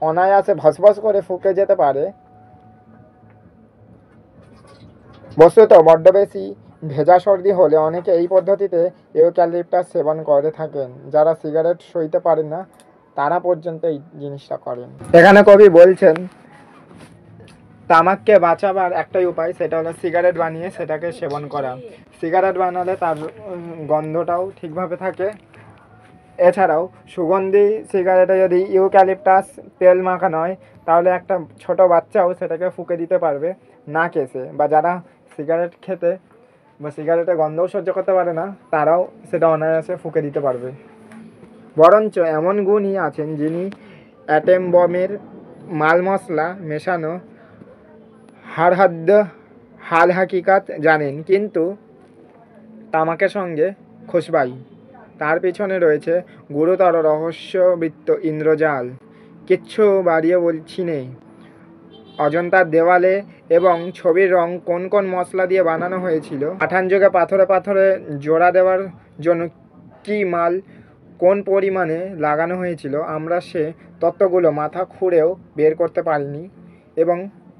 অনায়াসে ভসভস করে ফুঁকে যেতে পারে, বস্তুত বড্ড বেশি ভেজা সর্দি হলে অনেকে এই পদ্ধতিতে ইউক্যালিপটাস সেবন করে থাকেন। যারা সিগারেট সইতে পারেন না, তারা পর্যন্ত এই জিনিসটা করেন। এখানে কবি বলছেন, তামাককে বাঁচাবার একটাই উপায়, সেটা হলো সিগারেট বানিয়ে সেটাকে সেবন করা। সিগারেট বানালে তার গন্ধটাও ঠিকভাবে থাকে। এছাড়াও সুগন্ধি সিগারেটে যদি ইউক্যালিপটাস তেল মাখানো হয়, তাহলে একটা ছোট বাচ্চাও সেটাকে ফুঁকে দিতে পারবে না কেসে। বা যারা সিগারেট খেতে বা সিগারেটের গন্ধও সহ্য করতে পারে না, তারাও সেটা অনায়াসে ফুঁকে দিতে পারবে। বরঞ্চ এমন গুণী আছেন যিনি অ্যাটম বমের মাল মশলা মেশানো হারহাদ্দ হাল হাকিকাত জানেন, কিন্তু তামাকের সঙ্গে খোশবাই। তার পিছনে রয়েছে গুরুতর রহস্যবৃত্ত ইন্দ্রজাল। কিচ্ছু বাড়িয়ে বলছি নেই। অজন্তার দেওয়ালে এবং ছবির রং কোন কোন মশলা দিয়ে বানানো হয়েছিল, পাঠান যুগে পাথরে পাথরে জোড়া দেওয়ার জন্য কী মাল কোন পরিমাণে লাগানো হয়েছিল, আমরা সে তত্ত্বগুলো মাথা খুঁড়েও বের করতে পারিনি, এবং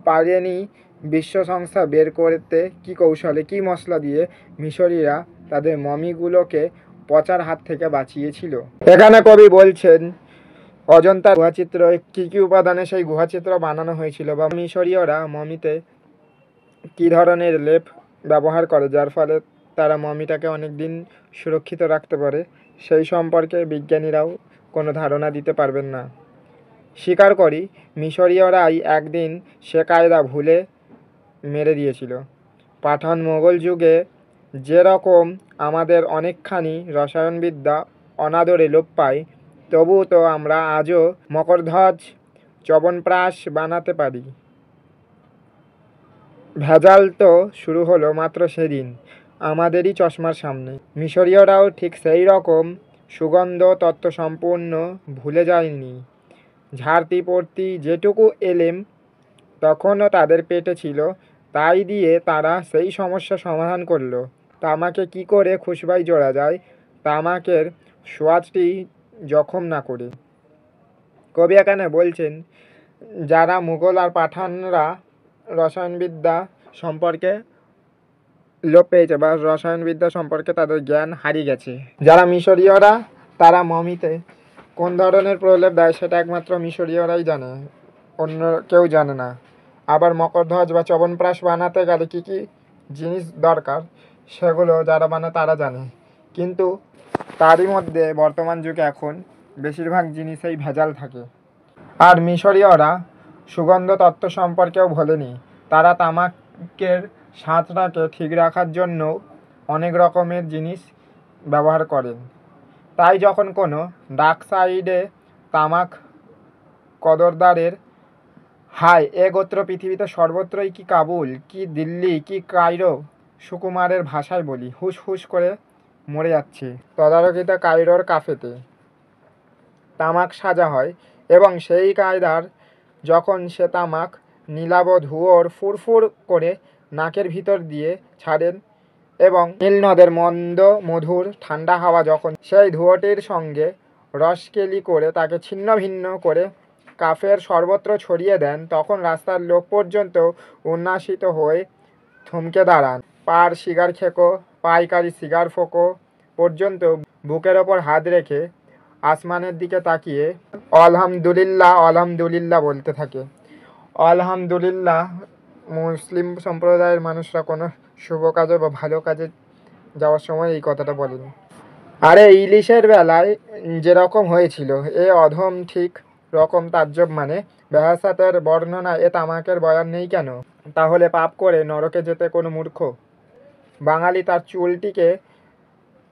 পারেনি বিশ্ব সংস্থা বের করতে কী কৌশলে কী মশলা দিয়ে মিশরীরা তাদের মমিগুলোকে পচার হাত থেকে বাঁচিয়েছিল। এখানে কবি বলছেন, অজন্তার গুহাচিত্র কী কী উপাদানে সেই গুহাচিত্র বানানো হয়েছিল, বা মিশরীয়রা মমিতে কী ধরনের লেপ ব্যবহার করে যার ফলে তারা মমিটাকে অনেক দিন সুরক্ষিত রাখতে পারে, সেই সম্পর্কে বিজ্ঞানীরাও কোনো ধারণা দিতে পারবেন না। স্বীকার করি, মিশরীয়রাই একদিন সে কায়দা ভুলে মেরে দিয়েছিল। পাঠান মোগল যুগে যেরকম আমাদের অনেকখানি রসায়নবিদ্যা অনাদরে লোপ পায়, তবুও তো আমরা আজও মকরধ্বজ চ্যবনপ্রাশ বানাতে পারি। ভেজাল তো শুরু হলো মাত্র সেদিন আমাদেরই চশমার সামনে। মিশরীয়রাও ঠিক সেই রকম সুগন্ধ তত্ত্ব সম্পূর্ণ ভুলে যায়নি। ঝাড়তি পড়তি যেটুকু এলেম তখনও তাদের পেটে ছিল, তাই দিয়ে তারা সেই সমস্যা সমাধান করলো। তামাকে কি করে খুশবাই জোড়া যায়, তামাকের সোয়াজটি জখম না করে। কবি এখানে বলছেন, যারা মুঘল আর পাঠানরা রসায়নবিদ্যা সম্পর্কে লোপ পেয়েছে বা রসায়নবিদ্যা সম্পর্কে তাদের জ্ঞান হারিয়ে গেছে। যারা মিশরীয়রা, তারা মমিতে কোন ধরনের প্রলেপ দেয় সেটা একমাত্র মিশরীয়রাই জানে, অন্য কেউ জানে না। আবার মকরধ্বজ বা চ্যবনপ্রাশ বানাতে গেলে কী কী জিনিস দরকার, সেগুলো যারা বানায় তারা জানে। কিন্তু তারই মধ্যে বর্তমান যুগে এখন বেশিরভাগ জিনিসেই ভেজাল থাকে। আর মিশরীয়রা সুগন্ধ তত্ত্ব সম্পর্কেও ভোলেনি। তারা তামাকের স্বাদটাকে ঠিক রাখার জন্য অনেক রকমের জিনিস ব্যবহার করেন। তাই যখন কোনো ডার্ক সাইডে তামাক কদরদারের হায়, এ গোত্র পৃথিবীতে সর্বত্রই কি কাবুল, কি দিল্লি, কি কায়রো, সুকুমারের ভাষায় বলি, হুস হুস করে মরে যাচ্ছে। তদারকিতে কায়রোর কাফেতে তামাক সাজা হয়, এবং সেই কায়দার যখন সে তামাক নীলাভ ধুয়োর ফুরফুর করে নাকের ভিতর দিয়ে ছাড়েন, এবং নীল নদের মন্দ মধুর ঠান্ডা হাওয়া যখন সেই ধুয়োটির সঙ্গে রসকেলি করে তাকে ছিন্ন ভিন্ন করে কাফের সর্বত্র ছড়িয়ে দেন, তখন রাস্তার লোক পর্যন্ত উন্নাসিত হয়ে থমকে দাঁড়ান। পার সিগার খেকো, পাইকারি সিগার ফোঁকো পর্যন্ত বুকের ওপর হাত রেখে আসমানের দিকে তাকিয়ে আলহামদুলিল্লাহ আলহামদুলিল্লাহ বলতে থাকে। আলহামদুলিল্লাহ মুসলিম সম্প্রদায়ের মানুষরা কোনো শুভ কাজে বা ভালো কাজে যাওয়ার সময় এই কথাটা বলেন। আরে ইলিশের বেলায় যেরকম হয়েছিল এ অধম ঠিক রকম তাজ্জব মানে বেহেশতের বর্ণনা এ তামাকের বয়ান নেই কেন? তাহলে পাপ করে নরকে যেতে কোনো মূর্খ? বাঙালি তার চুলটিকে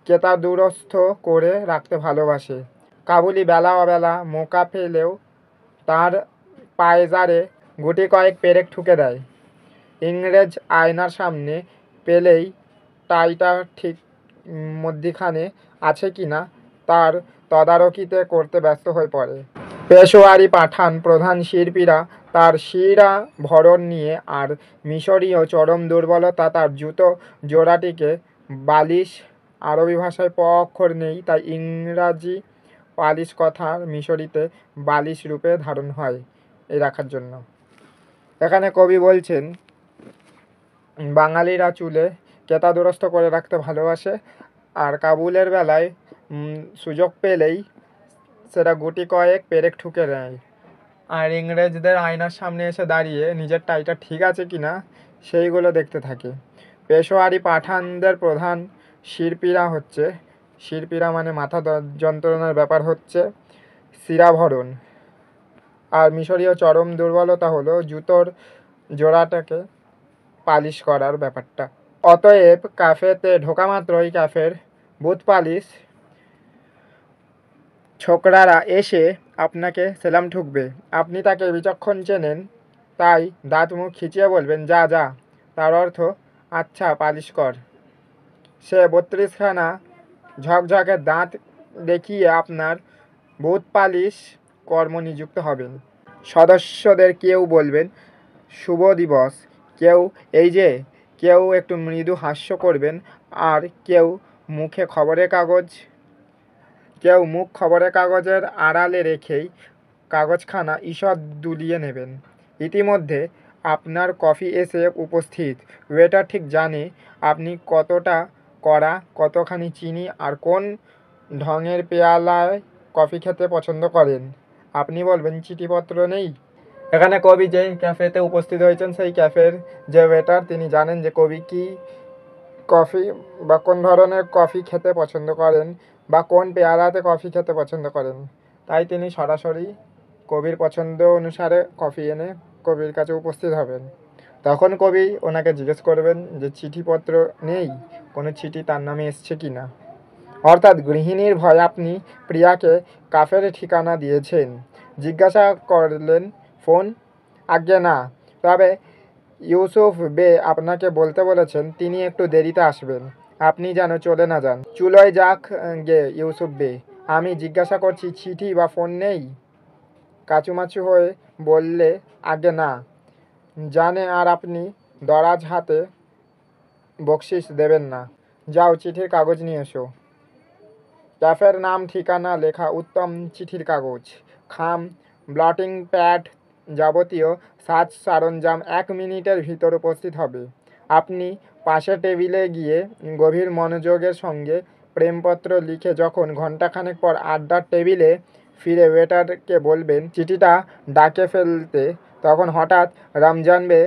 কেতাদুরস্থ করে রাখতে ভালোবাসে। কাবুলি বেলা অবেলা মোকা ফেলেও তার পায়জারে গুটি কয়েক পেরেক ঠুকে দেয়। ইংরেজ আয়নার সামনে পেলেই টাইটা ঠিক মধ্যিখানে আছে কিনা তার তদারকিতে করতে ব্যস্ত হয়ে পড়ে। পেশোয়ারি পাঠান প্রধান শিল্পীরা তার শিরা ভরণ নিয়ে আর মিশরীয় চরম দুর্বলতা তার জুতো জোড়াটিকে বালিশ, আরবি ভাষায় প অক্ষর নেই তাই ইংরাজি পালিশ কথার মিশরীতে বালিশ রূপে ধারণ হয় এই রাখার জন্য। এখানে কবি বলছেন বাঙালিরা চুলে কেতাদুরস্থ করে রাখতে ভালোবাসে আর কাবুলের বেলায় সুযোগ পেলেই সেটা গুটি কয়েক পেরেক ঠুকে দেয়। আর ইংরেজদের আয়নার সামনে এসে দাঁড়িয়ে নিজের টাইটা ঠিক আছে কিনা সেইগুলো দেখতে থাকে। পেশোয়ারি পাঠানদের প্রধান শিল্পীরা মানে মাথা যন্ত্রণার ব্যাপার হচ্ছে শিরাভরণ, আর মিশরীয় চরম দুর্বলতা হলো জুতোর জোড়াটাকে পালিশ করার ব্যাপারটা। অতএব ক্যাফেতে ঢোকা মাত্রই ক্যাফের বুথ পালিশ ছোকরারা এসে আপনাকে সেলাম ঠুকবে। আপনি তাকে বিচক্ষণ চেনেন তাই দাঁত মুখ খিচিয়ে বলবেন যা যা, তার অর্থ আচ্ছা পালিশ কর। সে 32খানা ঝকঝকে দাঁত দেখিয়ে আপনার বুথ পালিশ কর্ম নিযুক্ত হবেন। সদস্যদের কেউ বলবেন শুভ দিবস, কেউ এই যে, কেউ একটু মৃদু হাস্য করবেন আর কেউ মুখ খবরের কাগজের আড়ালে রেখেই কাগজখানা ঈষৎ দুলিয়ে নেবেন। ইতিমধ্যে আপনার কফি এসে উপস্থিত। ওয়েটার ঠিক জানে আপনি কতটা কড়া, কতখানি চিনি আর কোন ঢঙের পেয়ালায় কফি খেতে পছন্দ করেন। আপনি বলবেন চিঠিপত্র নেই। এখানে কবি যেই ক্যাফেতে উপস্থিত হয়েছেন সেই ক্যাফের যে ওয়েটার তিনি জানেন যে কবি কি কফি বা কোন ধরনের কফি খেতে পছন্দ করেন বা কোন পেয়ালাতে কফি খেতে পছন্দ করেন, তাই তিনি সরাসরি কবির পছন্দ অনুসারে কফি এনে কবির কাছে উপস্থিত হবেন। তখন কবি ওনাকে জিজ্ঞেস করবেন যে চিঠিপত্র নেই, কোনো চিঠি তার নামে এসছে কি না। অর্থাৎ গৃহিণীর ভয়ে আপনি প্রিয়াকে কাফের ঠিকানা দিয়েছেন। জিজ্ঞাসা করলেন ফোন? আজ্ঞে না, তবে ইউসুফ বে আপনাকে বলতে বলেছেন তিনি একটু দেরিতে আসবেন, আপনি যেন চলে না যান। চুলোয় যাক গে ইউসুফ বে, আমি জিজ্ঞাসা করছি চিঠি বা ফোন নেই? কাচুমাচু হয়ে বললে আজ্ঞে না। জানে আর আপনি দরাজ হাতে বকশিস দেবেন না। যাও চিঠির কাগজ নিয়ে এসো। ক্যাফের নাম ঠিকানা লেখা উত্তম চিঠির কাগজ, খাম, ব্লটিং প্যাড যাবতীয় সাজ সরঞ্জাম 1 মিনিটের ভিতর উপস্থিত হবে। আপনি পাশের টেবিলে গিয়ে গভীর মনোযোগের সঙ্গে প্রেমপত্র লিখে যখন ঘণ্টাখানেক পর আড্ডার টেবিলে ফিরে ওয়েটারকে বলবেন চিঠিটা ডাকে ফেলতে, তখন হঠাৎ রমজানবে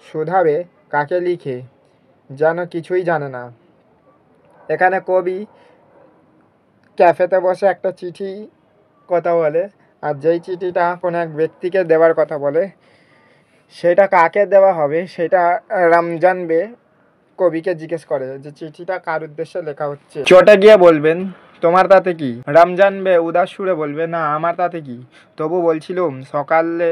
শুধাবে কাকে লিখে যেন কিছুই জানে না। এখানে কবি ক্যাফেতে বসে একটা চিঠি কথা বলে আর যেই চিঠিটা কোনো এক ব্যক্তিকে দেওয়ার কথা বলে সেটা কাকে দেওয়া হবে সেটা রমজানবে কবিকে জিজ্ঞেস করে যে চিঠিটা কার উদ্দেশ্যে লেখা হচ্ছে। চটে গিয়ে বলবেন তোমার তাতে কি? রমজানবে উদাস সুরে বলবে না আমার তাতে কি, তবু বলছিলুম সকালে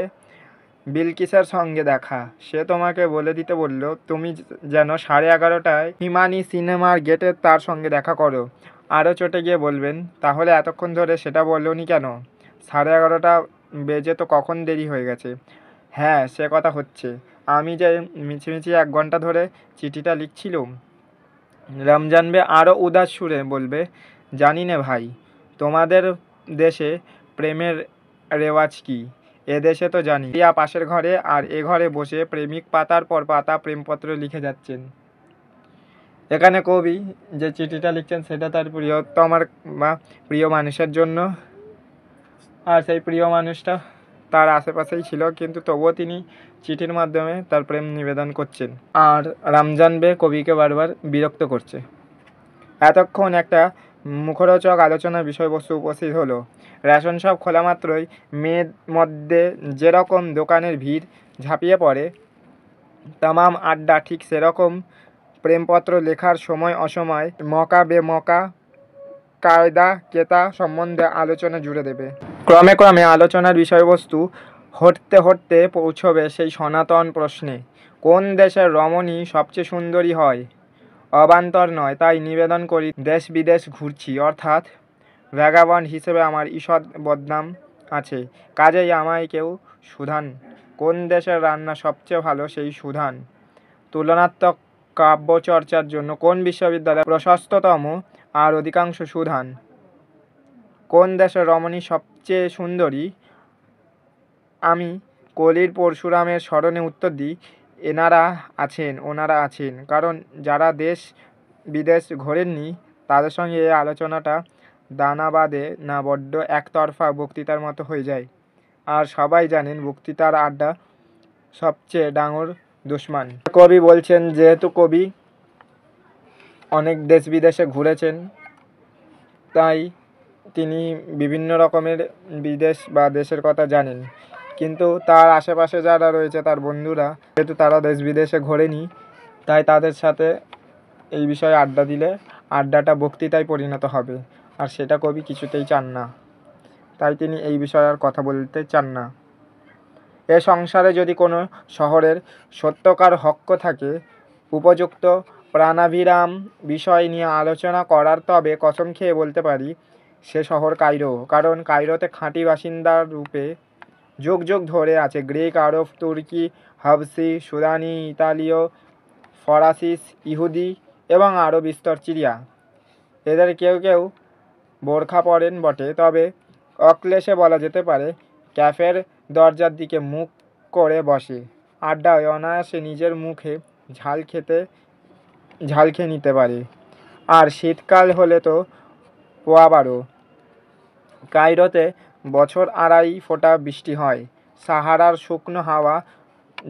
বিলকিসের সঙ্গে দেখা, সে তোমাকে বলে দিতে বলল তুমি যেন 11:30টায় হিমানি সিনেমার গেটে তার সঙ্গে দেখা করো। আরও চটে গিয়ে বলবেন তাহলে এতক্ষণ ধরে সেটা বলনি কেন? 11:30 বেজে তো কখন দেরি হয়ে গেছে। হ্যাঁ সে কথা হচ্ছে, আমি যে মিছিমিছি 1 ঘন্টা ধরে চিঠিটা লিখছিলুম। রমজানবে আরও উদাস সুরে বলবে জানি নে ভাই, তোমাদের দেশে প্রেমের রেওয়াজ কি, এদেশে তো জানি। প্রিয়া পাশের ঘরে আর এ ঘরে বসে প্রেমিক পাতার পর পাতা প্রেমপত্র লিখে যাচ্ছেন। এখানে কবি যে চিঠিটা লিখছেন সেটা তার প্রিয়তমার বা প্রিয় মানুষের জন্য, আর সেই প্রিয় মানুষটা তার আশেপাশেই ছিল, কিন্তু তবুও তিনি চিঠির মাধ্যমে তার প্রেম নিবেদন করছেন। আর রামজান বে কবিকে বারবার বিরক্ত করছে। এতক্ষণ একটা মুখরোচক আলোচনার বিষয়বস্তু উপস্থিত হলো। রেশন শপ খোলা মাত্রই মেয়ের মধ্যে যেরকম দোকানের ভিড় ঝাঁপিয়ে পড়ে, তামাম আড্ডা ঠিক সেরকম প্রেমপত্র লেখার সময় অসময় মকা বেমকা কায়দা কেতা সম্বন্ধে আলোচনা জুড়ে দেবে। ক্রমে ক্রমে আলোচনার বিষয়বস্তু হটতে হটতে পৌঁছবে সেই সনাতন প্রশ্নে, কোন দেশের রমণী সবচেয়ে সুন্দরী হয়? অবান্তর নয়, তাই নিবেদন করি দেশ বিদেশ ঘুরছি, অর্থাৎ ভ্যাগাবন্ড হিসেবে আমার ঈষৎ বদনাম আছে। কাজেই আমায় কেউ শুধান, কোন দেশের রান্না সবচেয়ে ভালো সেই শুধান। তুলনাত্মক কাব্যচর্চার জন্য কোন বিশ্ববিদ্যালয় প্রশস্ততম আর অধিকাংশ শুধান। কোন দেশের রমণী সবচেয়ে সুন্দরী? আমি কলির পরশুরামের স্মরণে উত্তর দিই, ওনারা আছেন। কারণ যারা দেশ বিদেশ ঘোরেননি তাদের সঙ্গে এই আলোচনাটা দানা বাঁধে না, বড্ড একতরফা বক্তৃতার মতো হয়ে যায়। আর সবাই জানেন বক্তৃতার আড্ডা সবচেয়ে ডাঙর দুশমান। কবি বলছেন, যেহেতু কবি অনেক দেশ বিদেশে ঘুরেছেন, তাই তিনি বিভিন্ন রকমের বিদেশ বা দেশের কথা জানেন। কিন্তু তার আশেপাশে যারা রয়েছে তার বন্ধুরা, যেহেতু তারা দেশ বিদেশে ঘোরেনি, তাই তাদের সাথে এই বিষয়ে আড্ডা দিলে আড্ডাটা বক্তৃতায় পরিণত হবে, আর সেটা কবি কিছুতেই চান না। তাই তিনি এই বিষয়ে আর কথা বলতে চান না। এ সংসারে যদি কোনো শহরের সত্যকার হক্ক থাকে উপযুক্ত প্রাণাভিরাম বিষয় নিয়ে আলোচনা করার, তবে কসম খেয়ে বলতে পারি সে শহর কায়রো। কারণ কায়রোতে খাঁটি বাসিন্দার রূপে যুগ যুগ ধরে আছে গ্রিক, আরব, তুর্কি, হাবশি, সুদানি, ইতালীয়, ফরাসিস, ইহুদি এবং আরও বিস্তর চিরিয়া। এদের কেউ কেউ বোরখা পরেন বটে, তবে অক্লেশে বলা যেতে পারে ক্যাফের দরজার দিকে মুখ করে বসে। আড্ডায় অনায়াসে নিজের মুখে ঝাল খেয়ে নিতে পারে। আর শীতকাল হলে তো পোয়াবারো। কায়রোতে বছর 2.5 ফোঁটা বৃষ্টি হয়। সাহারার শুকনো হাওয়া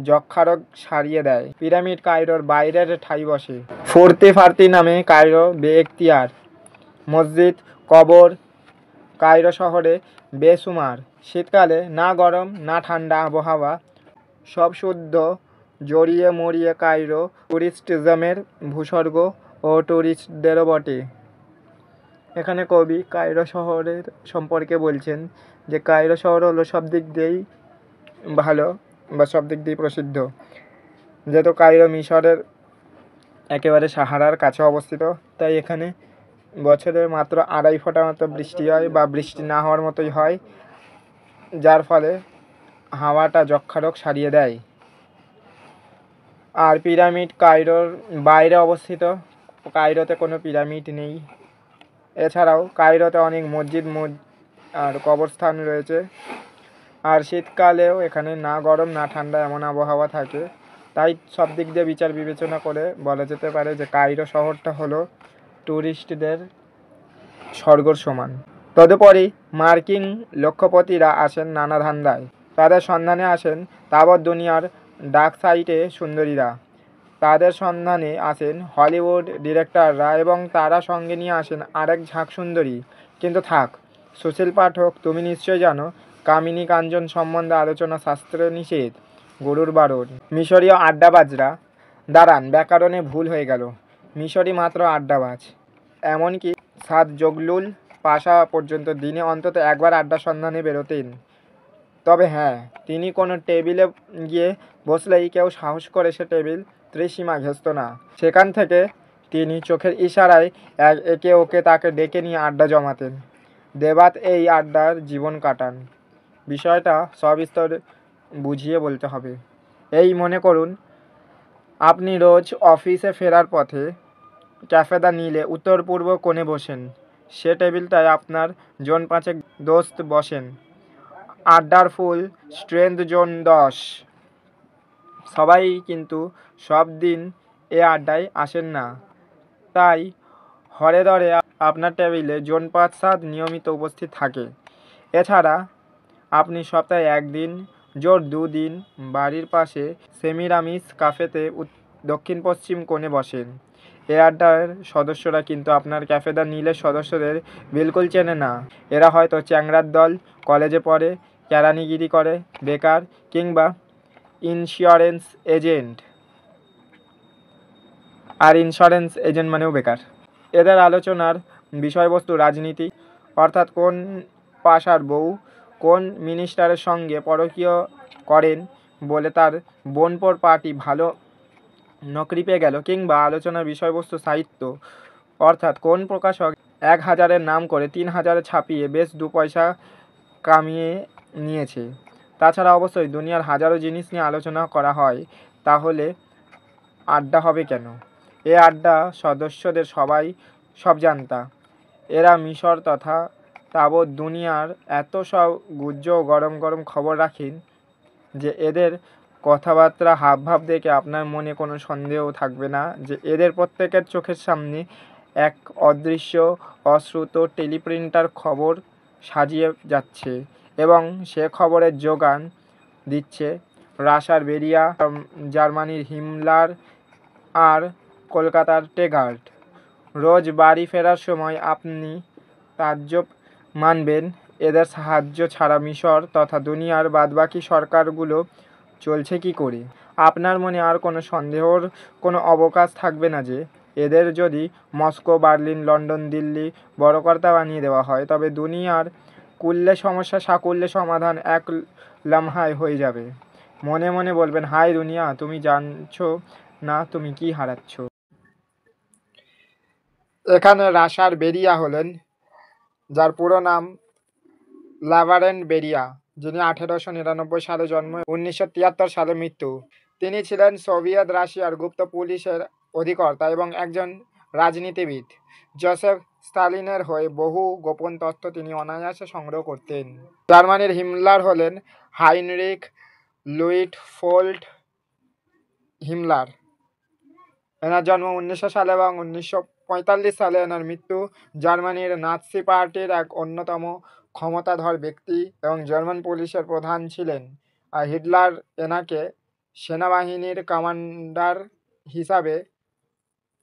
যক্ষারোগ সারিয়ে দেয়। পিরামিড কায়রোর বাইরের ঠাই বসে। ফুর্তি ফার্তি নামে কায়রো বেএখতিয়ার। মসজিদ, কবর কায়রো শহরে বেসুমার। শীতকালে না গরম না ঠান্ডা আবহাওয়া, সব শুদ্ধ জড়িয়ে মরিয়ে কায়রো ট্যুরিস্টিজমের ভূস্বর্গ ও ট্যুরিস্টদেরও বটে। এখানে কবি কায়রো শহরের সম্পর্কে বলছেন যে কায়রো শহর হলো সব দিক দিয়েই ভালো বা সব দিক দিয়ে প্রসিদ্ধ। যেহেতু কায়রো মিশরের একেবারে সাহারার কাছে অবস্থিত, তাই এখানে বছরে মাত্র 2.5 ফোঁটা মতো বৃষ্টি হয়, বা বৃষ্টি না হওয়ার মতোই হয়, যার ফলে হাওয়াটা যক্ষারোগ সারিয়ে দেয়। আর পিরামিড কায়রোর বাইরে অবস্থিত। কায়রোতে কোনো পিরামিড নেই। এছাড়াও কায়রোতে অনেক মসজিদ আর কবরস্থান রয়েছে। আর শীতকালেও এখানে না গরম না ঠান্ডা এমন আবহাওয়া থাকে। তাই সব দিক দিয়ে বিচার বিবেচনা করে বলা যেতে পারে যে কায়রো শহরটা হলো ট্যুরিস্টদের স্বর্গর সমান। তদুপরি মার্কিন লক্ষপতিরা আসেন নানা ধান্দায়। তাদের সন্ধানে আসেন তাবৎ দুনিয়ার ডার্ক সাইটে সুন্দরীরা। তাদের সন্ধানে আসেন হলিউড ডিরেক্টররা, এবং তারা সঙ্গে নিয়ে আসেন আরেক ঝাঁক সুন্দরী। কিন্তু থাক, সুশীল পাঠক, তুমি নিশ্চয় জানো কামিনী কাঞ্চন সম্বন্ধে আলোচনা শাস্ত্রে নিষেধ, গরুর বারণ। মিশরীয় আড্ডাবাজরা, দাঁড়ান, ব্যাকরণে ভুল হয়ে গেল, মিশরী মাত্র আড্ডাবাজ। এমনকি সাদ জগলুল পাশা পর্যন্ত দিনে অন্তত একবার আড্ডার সন্ধানে বেরোতেন। তবে হ্যাঁ, তিনি কোনো টেবিলে গিয়ে বসলেই কেউ সাহস করে সে টেবিল ত্রিসীমা ঘেঁষত না। সেখান থেকে তিনি চোখের ইশারায় একে ওকে তাকে ডেকে নিয়ে আড্ডা জমাতেন। দেবাত এই আড্ডার জীবন কাটান। বিষয়টা সবিস্তর বুঝিয়ে বলতে হবে। এই মনে করুন, আপনি রোজ অফিসে ফেরার পথে ক্যাফে দ্য নীলে উত্তর পূর্ব কোণে বসেন। সে টেবিলটায় আপনার জন 5 দোস্ত বসেন। আড্ডার ফুল স্ট্রেংথ জোন 10। সবাই কিন্তু সব দিন এ আড্ডায় আসেন না, তাই হরে ধরে আপনার টেবিলে জোন 5-7 নিয়মিত উপস্থিত থাকে। এছাড়া আপনি সপ্তাহে একদিন জোর 2 দিন বাড়ির পাশে সেমিরামিস কাফেতে দক্ষিণ পশ্চিম কোণে বসেন। এ আড্ডার সদস্যরা কিন্তু আপনার ক্যাফেদার নীলের সদস্যদের বিলকুল চেনে না। এরা হয়তো চ্যাংড়ার দল, কলেজে পড়ে, কেরানিগিরি করে, বেকার কিংবা ইন্স্যুরেন্স এজেন্ট। আর ইন্স্যুরেন্স এজেন্ট মানেও বেকার। এদের আলোচনার বিষয়বস্তু রাজনীতি, অর্থাৎ কোন পাশার বউ কোন মিনিস্টারের সঙ্গে পরকীয় করেন বলে তার বোনপোর পার্টি ভালো নকরি পেয়ে গেল, কিংবা আলোচনার বিষয়বস্তু সাহিত্য, অর্থাৎ কোন প্রকাশক 1000-এর নাম করে 3000-এ ছাপিয়ে বেশ 2 পয়সা কামিয়ে নিয়েছে। তাছাড়া অবশ্যই দুনিয়ার হাজারো জিনিস নিয়ে আলোচনা করা হয়, তাহলে আড্ডা হবে কেন? এ আড্ডা সদস্যদের সবাই সব জানতা। এরা মিশর তথা তাবৎ দুনিয়ার এত সব গুজ্জ গরম গরম খবর রাখেন যে এদের কথাবার্তা হাবভাব দেখে আপনার মনে কোনো সন্দেহ থাকবে না যে এদের প্রত্যেকের চোখের সামনে এক অদৃশ্য অশ্রুত টেলিপ্রিন্টার খবর সাজিয়ে যাচ্ছে, এবং সে খবরের যোগান দিচ্ছে রাশার বেরিয়া, জার্মানির হিমলার আর কলকাতার টেগার্ট। রোজ বাড়ি ফেরার সময় আপনি তাজ্জব মানবেন এদের সাহায্য ছাড়া মিশর তথা দুনিয়ার বাদবাকি সরকারগুলো চলছে কি করে। আপনার মনে আর কোনো সন্দেহর কোনো অবকাশ থাকবে না যে এদের যদি মস্কো, বার্লিন, লন্ডন, দিল্লি বড়কর্তা বানিয়ে দেওয়া হয়, তবে দুনিয়ার কুল্লে সমস্যা সাকুল্যে সমাধান এক লামহায় হয়ে যাবে। মনে মনে বলবেন, হায় দুনিয়া, তুমি জানছো না তুমি কি হারাচ্ছ। এখানে রাশার বেরিয়া হলেন, যার পুরো নাম লাভারেন্ট বেরিয়া, যিনি 1899 সালে জন্ম, 1973 সালে মৃত্যু। তিনি ছিলেন সোভিয়েত রাশিয়ার গুপ্ত পুলিশের অধিকর্তা এবং একজন রাজনীতিবিদ। জোসেফ স্টালিনের হয়ে বহু গোপন তথ্য তিনি অনায়াসে সংগ্রহ করতেন। জার্মানির হিমলার হলেন হাইনরিখ লুইটফোল্ড হিমলার। এনার জন্ম 1900 সালে এবং 1945 সালে এনার মৃত্যু। জার্মানির নাৎসি পার্টির এক অন্যতম ক্ষমতাধর ব্যক্তি এবং জার্মান পুলিশের প্রধান ছিলেন। আর হিটলার এনাকে সেনাবাহিনীর কমান্ডার হিসাবে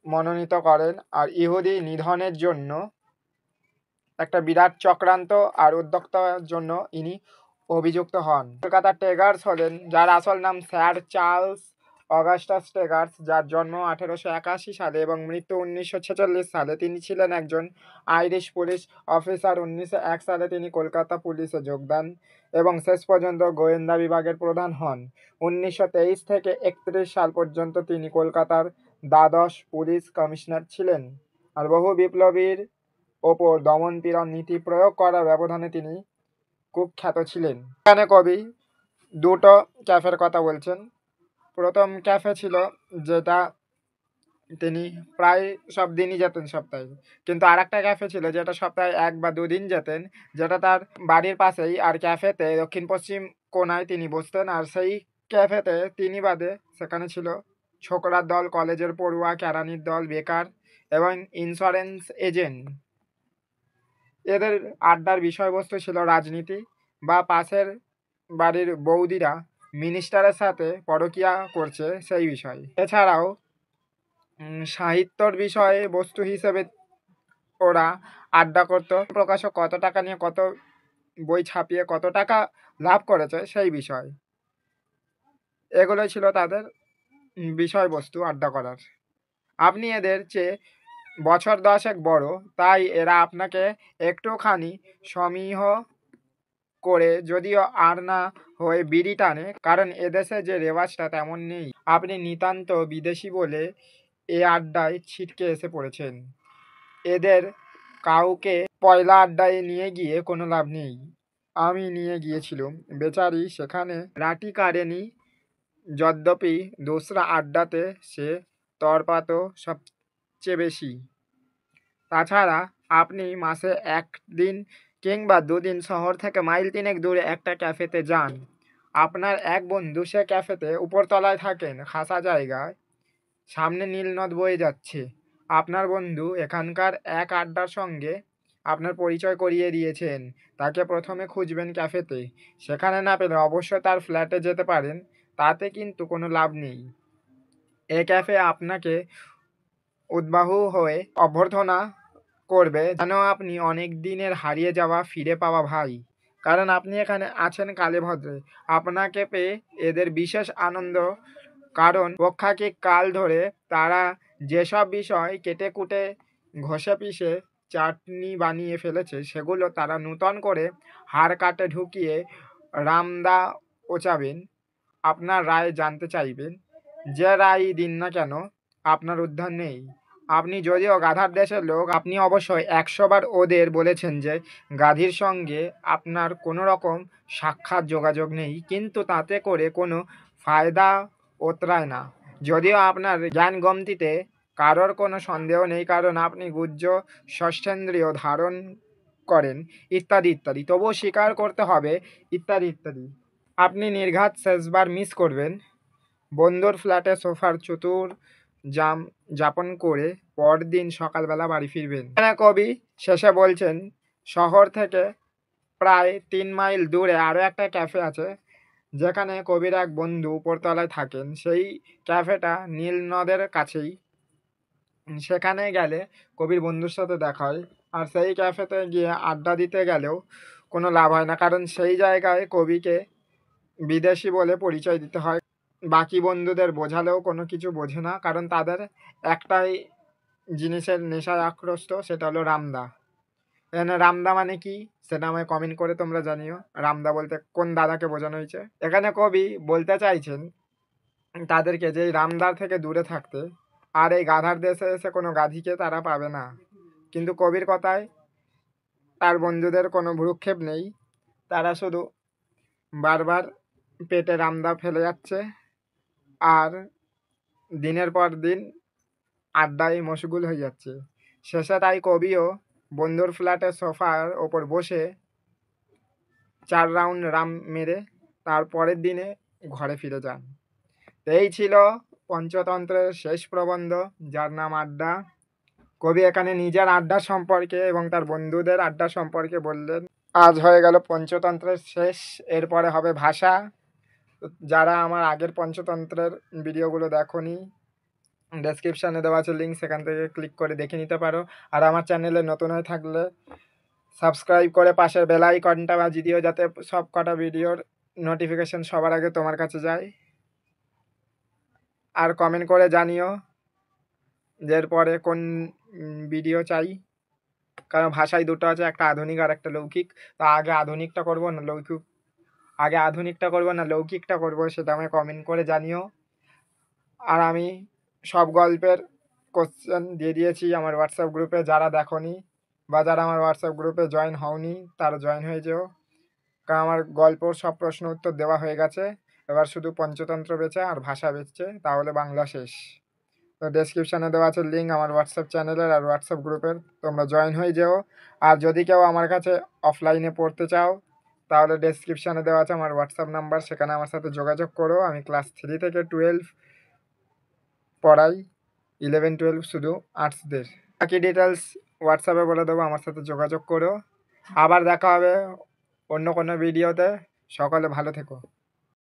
মনোনীত করেন আর ইহুদি নিধনের জন্য একটা বিরাট চক্রান্ত আর উদ্যোক্তার জন্য ইনি অভিযুক্ত হন। কলকাতার টেগার্স হলেন, যার আসল নাম স্যার চার্লস অগাস্টাস টেগার্স, যার জন্ম 1881 সালে এবং মৃত্যু 1946 সালে। তিনি ছিলেন একজন আইরিশ পুলিশ অফিসার। 1901 সালে তিনি কলকাতা পুলিশে যোগ দেন এবং শেষ পর্যন্ত গোয়েন্দা বিভাগের প্রধান হন। 1923 থেকে 31 সাল পর্যন্ত তিনি কলকাতার দ্বাদশ পুলিশ কমিশনার ছিলেন আর বহু বিপ্লবীর ওপর দমন-পীড়ন নীতি প্রয়োগ করার ব্যবধানে তিনি কুখ্যাত ছিলেন। এখানে কবি দুটো ক্যাফের কথা বলছেন। প্রথম ক্যাফে ছিল যেটা তিনি প্রায় সব দিনই যেতেন সপ্তাহে, কিন্তু আর একটা ক্যাফে ছিল যেটা সপ্তাহে 1 বা 2 দিন যেতেন, যেটা তার বাড়ির পাশেই। আর ক্যাফেতে দক্ষিণ পশ্চিম কোণায় তিনি বসতেন, আর সেই ক্যাফেতে তিনি বাদে সেখানে ছিল ছোকরার দল, কলেজের পড়ুয়া, কেরানির দল, বেকার এবং ইন্স্যুরেন্স এজেন্ট। এদের আড্ডার বিষয়বস্তু ছিল রাজনীতি বা পাশের বাড়ির বৌদিরা মিনিস্টারের সাথে পরকীয়া করছে সেই বিষয়। এছাড়াও সাহিত্যর বিষয়ে বস্তু হিসেবে ওরা আড্ডা করত। প্রকাশক কত টাকা নিয়ে কত বই ছাপিয়ে কত টাকা লাভ করেছে সেই বিষয়। এগুলোই ছিল তাদের বিষয়বস্তু আড্ডা করার। আপনি এদের চেয়ে বছর 10 বড়, তাই এরা আপনাকে একটুখানি সমীহ করে যদিও আর না হয়ে বিড়ি টানে, কারণ এদেশে যে রেওয়াজটা তেমন নেই। আপনি নিতান্ত বিদেশি বলে এ আড্ডায় ছিটকে এসে পড়েছেন। এদের কাউকে পয়লা আড্ডায় নিয়ে গিয়ে কোনো লাভ নেই। আমি নিয়ে গিয়েছিলুম, বেচারি সেখানে রাটি কাড়েনি, যদ্যপি দোসরা আড্ডাতে সে তরপাত সবচেয়ে বেশি। তাছাড়া আপনি মাসে 1 দিন কিংবা দুদিন শহর থেকে মাইল 3 দূরে একটা ক্যাফেতে যান। আপনার এক বন্ধু সে ক্যাফেতে উপরতলায় থাকেন, খাসা জায়গায়, সামনে নীল নদ বয়ে যাচ্ছে। আপনার বন্ধু এখানকার এক আড্ডার সঙ্গে আপনার পরিচয় করিয়ে দিয়েছেন। তাকে প্রথমে খুঁজবেন ক্যাফেতে, সেখানে না পেলে অবশ্যই তার ফ্ল্যাটে যেতে পারেন, তাতে কিন্তু কোনো লাভ নেই। এ ক্যাফে আপনাকে উদ্বাহু হয়ে অভ্যর্থনা করবে যেন আপনি অনেক দিনের হারিয়ে যাওয়া ফিরে পাওয়া ভাই। কারণ আপনি এখানে আছেন কালে ভদ্রে। আপনাকে পেয়ে এদের বিশেষ আনন্দ, কারণ পক্ষাকিক কাল ধরে তারা যেসব বিষয় কেটে কুটে ঘষে পিষে চাটনি বানিয়ে ফেলেছে, সেগুলো তারা নূতন করে হাড় কাটে ঢুকিয়ে রামদা ওচাবেন। আপনার রায় জানতে চাইবেন, যে রায়ই দিন না কেন আপনার উদ্ধার নেই। আপনি যদিও গাধার দেশের লোক, আপনি অবশ্যই 100 বার ওদের বলেছেন যে গাধীর সঙ্গে আপনার কোনো রকম সাক্ষাৎ যোগাযোগ নেই, কিন্তু তাতে করে কোনো ফায়দা ওতরায় না। যদিও আপনার জ্ঞানগম্যতিতে কারোর কোনো সন্দেহ নেই, কারণ আপনি গুহ্য ষষ্ঠেন্দ্রিয় ধারণ করেন, ইত্যাদি ইত্যাদি, তবুও স্বীকার করতে হবে, ইত্যাদি ইত্যাদি। আপনি নির্ঘাত শেষবার মিস করবেন। বন্ধুর ফ্ল্যাটে সোফার চতুর যাপন করে পরদিন সকালবেলা বাড়ি ফিরবেন। এখানে কবি শেষে বলছেন, শহর থেকে প্রায় 3 মাইল দূরে আরও একটা ক্যাফে আছে, যেখানে কবির এক বন্ধু উপরতলায় থাকেন। সেই ক্যাফেটা নীল নদের কাছেই। সেখানে গেলে কবির বন্ধুর সাথে দেখা হয়। আর সেই ক্যাফেতে গিয়ে আড্ডা দিতে গেলেও কোনো লাভ হয় না, কারণ সেই জায়গায় কবিকে বিদেশি বলে পরিচয় দিতে হয়। বাকি বন্ধুদের বোঝালেও কোনো কিছু বোঝে না, কারণ তাদের একটাই জিনিসের নেশায় আক্রস্ত, সেটা হলো রামদা। এখানে রামদা মানে কি সেটা আমায় কমেন্ট করে তোমরা জানিও। রামদা বলতে কোন দাদাকে বোঝানো হয়েছে। এখানে কবি বলতে চাইছেন তাদেরকে যে এই রামদার থেকে দূরে থাকতে, আর এই গাধার দেশে এসে কোনো গাধিকে তারা পাবে না। কিন্তু কবির কথায় তার বন্ধুদের কোনো ভ্রুক্ষেপ নেই, তারা শুধু বারবার পেটে রামদা ফেলে যাচ্ছে আর দিনের পর দিন আড্ডায় মশগুল হয়ে যাচ্ছে। শেষে তাই কবিও বন্ধুর ফ্ল্যাটের সোফার ওপর বসে 4 রাউন্ড রাম মেরে তার পরের দিনে ঘরে ফিরে যান। এই ছিল পঞ্চতন্ত্রের শেষ প্রবন্ধ, যার নাম আড্ডা। কবি এখানে নিজের আড্ডা সম্পর্কে এবং তার বন্ধুদের আড্ডা সম্পর্কে বললেন। আজ হয়ে গেল পঞ্চতন্ত্রের শেষ, এরপরে হবে ভাষা। যারা আমার আগের পঞ্চতন্ত্রের ভিডিওগুলো দেখোনি, ডেসক্রিপশানে দেওয়া আছে লিঙ্ক, সেখান থেকে ক্লিক করে দেখে নিতে পারো। আর আমার চ্যানেলে নতুন হয়ে থাকলে সাবস্ক্রাইব করে পাশের বেল আইকনটা বাজিয়ে দিও, যাতে সব কটা ভিডিওর নোটিফিকেশান সবার আগে তোমার কাছে যায়। আর কমেন্ট করে জানিও যে এরপরে কোন ভিডিও চাই, কারণ ভাষায় দুটো আছে, একটা আধুনিক আর একটা লৌকিক। তো আগে আধুনিকটা করবো না লৌকিকটা করবো, সেটা আমি কমেন্ট করে জানিও। আর আমি সব গল্পের কোশ্চেন দিয়ে দিয়েছি আমার হোয়াটসঅ্যাপ গ্রুপে, যারা দেখোনি বা যারা আমার হোয়াটসঅ্যাপ গ্রুপে জয়েন হওনি তারা জয়েন হয়ে যেও, কারণ আমার গল্পর সব প্রশ্ন উত্তর দেওয়া হয়ে গেছে। এবার শুধু পঞ্চতন্ত্র বেঁচে আর ভাষা বেঁচছে, তাহলে বাংলা শেষ। তো ডেসক্রিপশানে দেওয়া আছে লিঙ্ক আমার হোয়াটসঅ্যাপ চ্যানেলের আর হোয়াটসঅ্যাপ গ্রুপের, তোমরা জয়েন হয়ে যেও। আর যদি কেউ আমার কাছে অফলাইনে পড়তে চাও, তাহলে ডেসক্রিপশানে দেওয়া আছে আমার হোয়াটসঅ্যাপ নাম্বার, সেখানে আমার সাথে যোগাযোগ করো। আমি ক্লাস 3 থেকে 12 পড়াই, 11-12 শুধু আর্টসদের। বাকি ডিটেলস হোয়াটসঅ্যাপে বলে দেবো, আমার সাথে যোগাযোগ করো। আবার দেখা হবে অন্য কোনো ভিডিওতে। সকলে ভালো থেকো।